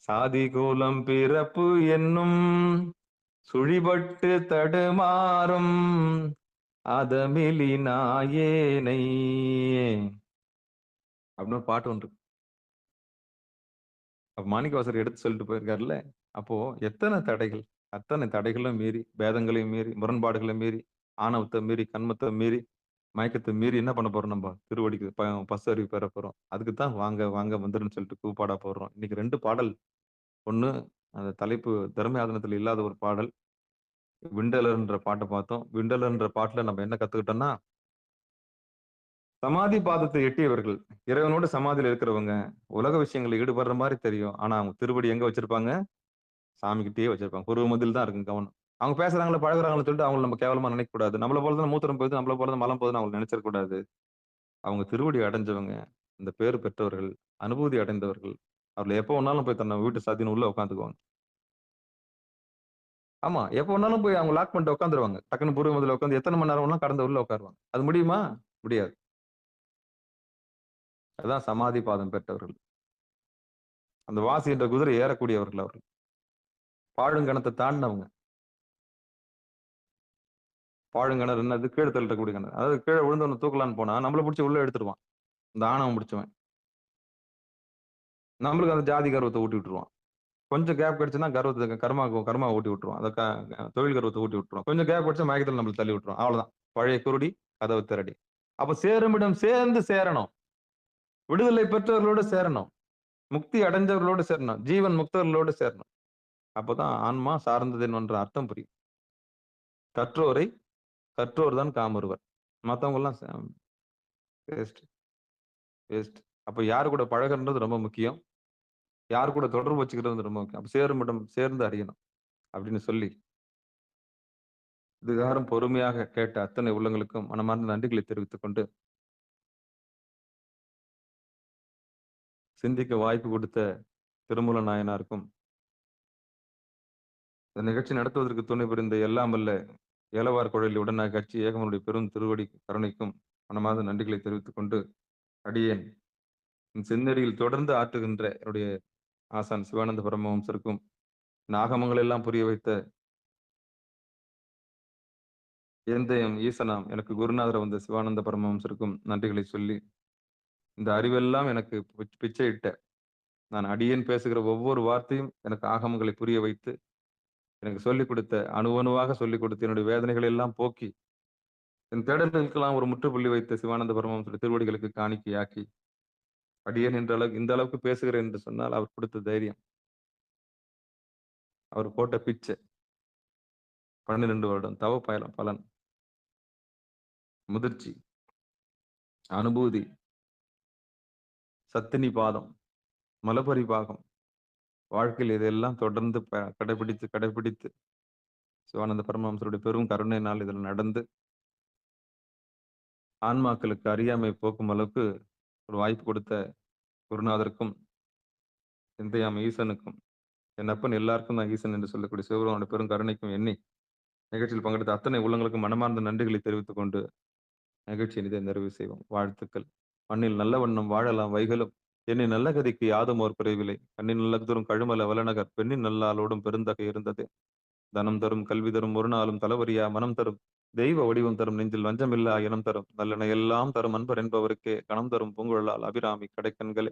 சாதி கூலம் பிறப்பு என்னும் சுழிபட்டு தடுமாறும் அதமிலி நாயேனை அப்படின்னு பாட்டு ஒன்று. அப்ப மாணிக்கவாசகர் எடுத்து சொல்லிட்டு போயிருக்காருல்ல. அப்போ எத்தனை தடைகள், அத்தனை தடைகளும் மீறி, பேதங்களையும் மீறி, முரண்பாடுகளை மீறி, ஆணவத்தை மீறி, கண்மத்தை மீறி, மயக்கத்தை மீறி என்ன பண்ண போறோம்? நம்ம திருவடிக்கு பசு அறிவு பெற போறோம். அதுக்குத்தான் வாங்க வாங்க வந்துருன்னு சொல்லிட்டு கூப்பாடா போடுறோம். இன்னைக்கு 2 பாடல். ஒண்ணு, அந்த தலைப்பு தர்மயாதனத்துல இல்லாத ஒரு பாடல், விண்டலர்ன்ற பாட்டை பார்த்தோம். விண்டலர்ன்ற பாட்டுல நம்ம என்ன கத்துக்கிட்டோம்னா, சமாதி பாதத்தை எட்டியவர்கள், இறைவனோட சமாதியில இருக்கிறவங்க, உலக விஷயங்களில் ஈடுபடுற மாதிரி தெரியும். ஆனா அவங்க திருவடி எங்க வச்சிருப்பாங்க? சாமி கிட்டயே வச்சிருப்பாங்க. ஒரு மதில் தான் இருக்கு கவனம். அவங்க பேசுறாங்களா பழகுறாங்கன்னு சொல்லிட்டு அவங்களை நம்ம கேவலமா நினைக்க கூடாது. நம்மள போலதான் மூத்திரம் போகுது, நம்மள போலதான் மலம் போகுதுன்னு அவங்க நினைச்சிட கூடாது. அவங்க திருவடி அடைஞ்சவங்க, இந்த பேர் பெற்றவர்கள், அனுபூதி அடைந்தவர்கள், அவர்ல எப்ப வேணாலும் போய் தன்னை வீட்டு சாத்தின்னு உள்ள உட்காந்துக்குவாங்க. ஆமா, எப்ப வேணாலும் போய் அவங்க லாக் பண்ணிட்டு உட்காந்துருவாங்க. டக்குன்னு பூர்வ முதல்ல உட்காந்து எத்தனை மணி நேரம் வேணாலும் கடந்த உள்ள உட்காருவாங்க. அது முடியுமா? முடியாது. அதான் சமாதி பாதம் பெற்றவர்கள். அந்த வாசி என்ற குதிரை ஏறக்கூடியவர்கள் அவர்கள். பாழுங்கணத்தை தாண்டினவங்க. பாழுங்கிணறு என்னது? கீழே தள்ளக்கூடிய கிணறு. அதாவது கீழே விழுந்தவன தூக்கலான்னு போனா நம்மள பிடிச்சி உள்ள எடுத்துருவான் இந்த ஆணவம் பிடிச்சவன். நம்மளுக்கு அந்த ஜாதி கர்வத்தை ஊட்டி விட்டுருவான். கொஞ்சம் கேப் கிடைச்சுன்னா கர்மா ஊட்டி விட்டுருவான். தொழில் கர்வத்தை ஊட்டி விட்டுருவான். கொஞ்சம் கேப் கிடைச்சா மயக்கத்துல நம்மள தள்ளி விட்டுருவான். அவ்வளவுதான். பழைய குருடி கதவு திரடி. அப்ப சேருமிடம் சேர்ந்து சேரணும். விடுதலை பெற்றவர்களோடு சேரணும். முக்தி அடைஞ்சவர்களோடு சேரணும். ஜீவன் முக்தர்களோடு சேரணும். அப்பதான் ஆன்மா சார்ந்தது என்ற அர்த்தம் புரியும். கற்றோர் தான் காமருவர். மத்தவங்க எல்லாம் வேஸ்ட் வேஸ்ட். அப்ப யாரு கூட பழகுறது ரொம்ப முக்கியம். யாரு கூட தொடர்பு வச்சுக்கிறது ரொம்ப முக்கியம். அப்ப சேருமிடம் சேர்ந்து அறியணும் அப்படின்னு சொல்லி இதுகாரம் பொறுமையாக கேட்ட அத்தனை உள்ளங்களுக்கும் மனமார்ந்த நன்றிகளை தெரிவித்துக் கொண்டு சிந்திக்க வாய்ப்பு கொடுத்த திருமூல நாயனாருக்கும் இந்த நிகழ்ச்சி நடத்துவதற்கு துணை புரிந்த எல்லாம் வல்ல ஏலவார் குழலி உடனாக கட்சி ஏகமனுடைய பெரும் திருவடி கருணைக்கும் மனமார்ந்த நன்றிகளை தெரிவித்துக் கொண்டு அடியேன் செந்நெறியில் தொடர்ந்து ஆற்றுகின்ற என்னுடைய ஆசான் சிவானந்த பரமஹம்சருக்கும் நாகமங்கள் எல்லாம் புரிய வைத்த எந்தயம் ஈசனாம் எனக்கு குருநாதர் வந்த சிவானந்த பரமஹம்சருக்கும் நன்றிகளை சொல்லி இந்த அறிவெல்லாம் எனக்கு பிச்சையிட்ட நான் அடியேன் பேசுகிற ஒவ்வொரு வார்த்தையும் எனக்கு ஆகமங்களை புரிய வைத்து எனக்கு சொல்லிக் கொடுத்த அணுவணுவாக சொல்லிக் கொடுத்து என்னுடைய வேதனைகளை எல்லாம் போக்கி என் தேடல்களுக்கெல்லாம் ஒரு முற்றுப்புள்ளி வைத்த சிவானந்த பரமஹம்சருடைய திருவடிகளுக்கு காணிக்கையாக்கி அடியேன் இந்த அளவுக்கு பேசுகிறேன் என்று சொன்னால் அவர் கொடுத்த தைரியம், அவர் போட்ட பிச்சை, 12 வருடம் தவ பலன், முதிர்ச்சி, அனுபூதி, சத்தினி பாதம், மலபரி பாகம், வாழ்க்கையில் இதெல்லாம் தொடர்ந்து கடைபிடித்து சிவானந்த பரமஹம்சருடைய பெரும் கருணையினால் இதில் நடந்து ஆன்மாக்களுக்கு அறியாமை போக்கும் அளவுக்கு ஒரு வாய்ப்பு கொடுத்த குருநாதருக்கும் எந்தையாம் ஈசனுக்கும் என் அப்பன் எல்லாருக்கும் தான் ஈசன் என்று சொல்லக்கூடிய சிவபெருமானுடைய பெரும் கருணைக்கும் எண்ணி நிகழ்ச்சியில் பங்கெடுத்த அத்தனை உள்ளங்களுக்கும் மனமார்ந்த நன்றிகளை தெரிவித்துக் கொண்டு நிகழ்ச்சி இதை நிறைவு செய்வோம். வாழ்த்துக்கள். மண்ணில் நல்ல வண்ணம் வாழலாம் வைகளும் என்னை நல்ல கதிக்கு யாதும் ஓர் குறைவில்லை. கண்ணின் நல்ல தூரம் கழுமல வலநகர் பெண்ணின் நல்லாளோடும் பெருந்தகை இருந்தது. தனம் தரும் கல்வி தரும் ஒரு நாளும் தலவரியா மனம் தரும் தெய்வ வடிவம் தரும் நெஞ்சில் வஞ்சமில்லா இனம் தரும் நல்லென எல்லாம் தரும் அன்பர் என்பவருக்கே கணம் தரும் பூங்குழலால் அபிராமி கடைக்கண்களே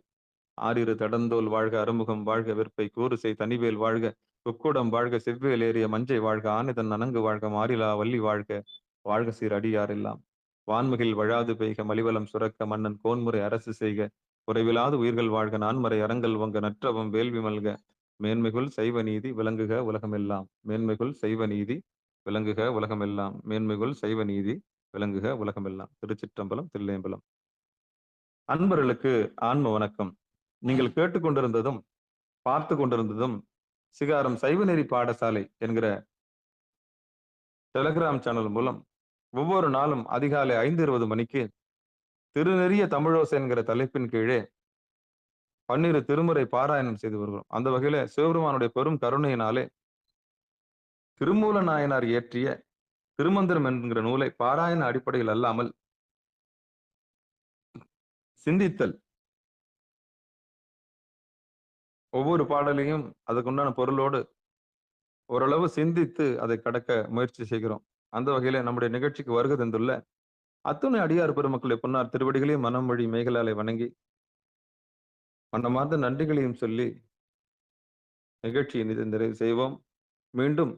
ஆறிரு தடந்தோல் வாழ்க அறுமுகம் வாழ்க வெற்பை கூறுசை தனிவேல் வாழ்க உக்குடம் வாழ்க செவ்வேல் ஏறிய மஞ்சை வாழ்க ஆனிதன் அணங்கு வாழ்க மாறிலா வள்ளி வாழ்க வாழ்க சீர் அடியார் எல்லாம் வான்மிகில் வழாது பெய்க மலிவலம் சுரக்க மன்னன் கோன்முறை அரசு செய்க குறைவிலாது உயிர்கள் வாழ்க நான்மறை அரங்கல் வங்க நற்றவம் வேள்வி மல்க மேன்மைகுள் சைவ நீதி விளங்குக உலகமெல்லாம். மேன்மைகுள் சைவ நீதி விளங்குக உலகமெல்லாம். மேன்மைகுள் சைவ நீதி விளங்குக உலகமெல்லாம். திருச்சிற்றம்பலம், தில்லையம்பலம். அன்பர்களுக்கு ஆன்ம வணக்கம். நீங்கள் கேட்டுக்கொண்டிருந்ததும் பார்த்து கொண்டிருந்ததும் சிகாரம் சைவநெறி பாடசாலை என்கிற டெலிகிராம் சேனல் மூலம் ஒவ்வொரு நாளும் அதிகாலை 5:20 மணிக்கு திருநெறிய தமிழோசை என்கிற தலைப்பின் கீழே 12 திருமுறை பாராயணம் செய்து வருகிறோம். அந்த வகையில சிவபெருமானுடைய பெரும் கருணையினாலே திருமூல நாயனார் இயற்றிய திருமந்திரம் என்கிற நூலை பாராயண அடிப்படையில் அல்லாமல் சிந்தித்தல், ஒவ்வொரு பாடலையும் அதுக்குண்டான பொருளோடு ஓரளவு சிந்தித்து அதை கடக்க முயற்சி செய்கிறோம். அந்த வகையில நம்முடைய நிகழ்ச்சிக்கு வருகை தந்துள்ள அத்துணை அடியார் பெருமக்களை பொன்னார் திருவடிகளையும் மனம் வழி மேகலாலை வணங்கி மனமார்ந்த நன்றிகளையும் சொல்லி நிகழ்ச்சியை நிறைவு செய்வோம். மீண்டும்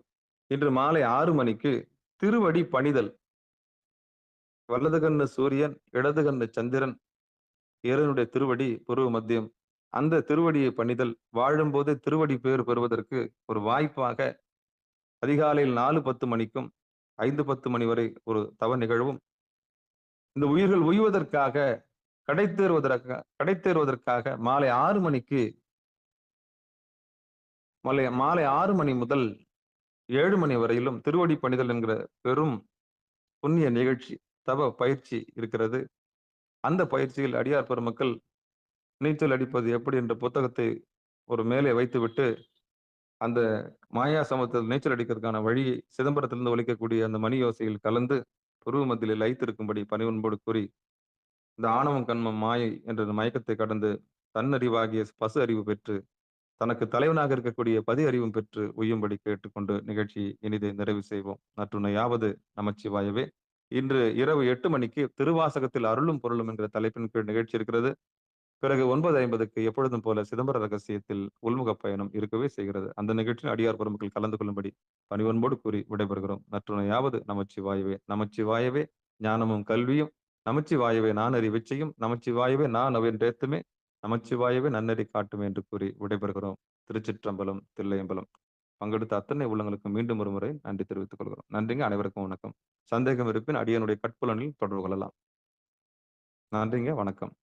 இன்று மாலை 6 மணிக்கு திருவடி பணிதல், வலது கண்ணு சூரியன் இடது கண்ணு சந்திரன், இறைவனுடைய திருவடி புருவ மத்தியம், அந்த திருவடியை பணிதல் வாழும்போது திருவடி பேர் பெறுவதற்கு ஒரு வாய்ப்பாக அதிகாலையில் 4:10 மணிக்கும் 5:10 மணி வரை ஒரு தவ நிகழ்வும், இந்த உயிர்கள் உய்வதற்காக கடைத்தேறுவதற்காக மாலை 6 மணிக்கு மாலை 6 மணி முதல் 7 மணி வரையிலும் திருவடி பணிதல் என்கிற பெரும் புண்ணிய நிகழ்ச்சி, தவ பயிற்சி இருக்கிறது. அந்த பயிற்சியில் அடியார் பெருமக்கள் நீச்சல் அடிப்பது எப்படி என்ற புத்தகத்தை ஒரு மேலே வைத்துவிட்டு அந்த மாயா சமத்தில் நீச்சல் அடிக்கிறதுக்கான வழியை சிதம்பரத்திலிருந்து ஒலிக்கக்கூடிய அந்த மணி யோசையில் கலந்து புருவ மத்தியில் லைத்திருக்கும்படி பணிவன்போடு கூறி இந்த ஆணவம் கண்மம் மாயை என்ற மயக்கத்தை கடந்து தன்னறிவாகிய பசு அறிவு பெற்று தனக்கு தலைவனாக இருக்கக்கூடிய பதி அறிவும் பெற்று உய்யும்படி கேட்டுக்கொண்டு நிகழ்ச்சி இனிதை நிறைவு செய்வோம். நற்றுணையாவது நமச்சிவாயவே. இன்று இரவு 8 மணிக்கு திருவாசகத்தில் அருளும் பொருளும் என்கிற தலைப்பின் கீழ் நிகழ்ச்சி இருக்கிறது. பிறகு 9:50க்கு எப்பொழுதும் போல சிதம்பர ரகசியத்தில் உள்முக பயணம் இருக்கவே செய்கிறது. அந்த நிகழ்ச்சியில் அடியார் பெருமக்கள் கலந்து கொள்ளும்படி பணிவன்போடு கூறி விடைபெறுகிறோம். நற்றுணையாவது நமச்சிவாயவே! நமச்சிவாயவே! ஞானமும் கல்வியும் நமச்சிவாயவே! நானறி விச்சையும் நமச்சிவாயவே! நான் அவையேத்துமே நமச்சிவாயவே! நன்னெறி காட்டுமே என்று கூறி விடைபெறுகிறோம். திருச்சிற்றம்பலம், தில்லையம்பலம். பங்கெடுத்த அத்தனை உள்ளங்களுக்கு மீண்டும் ஒரு முறை நன்றி தெரிவித்துக் கொள்கிறோம். நன்றிங்க. அனைவருக்கும் வணக்கம். சந்தேகம் இருப்பின் அடியனுடைய கட்புலனில் தொடர்பு கொள்ளலாம். நன்றிங்க. வணக்கம்.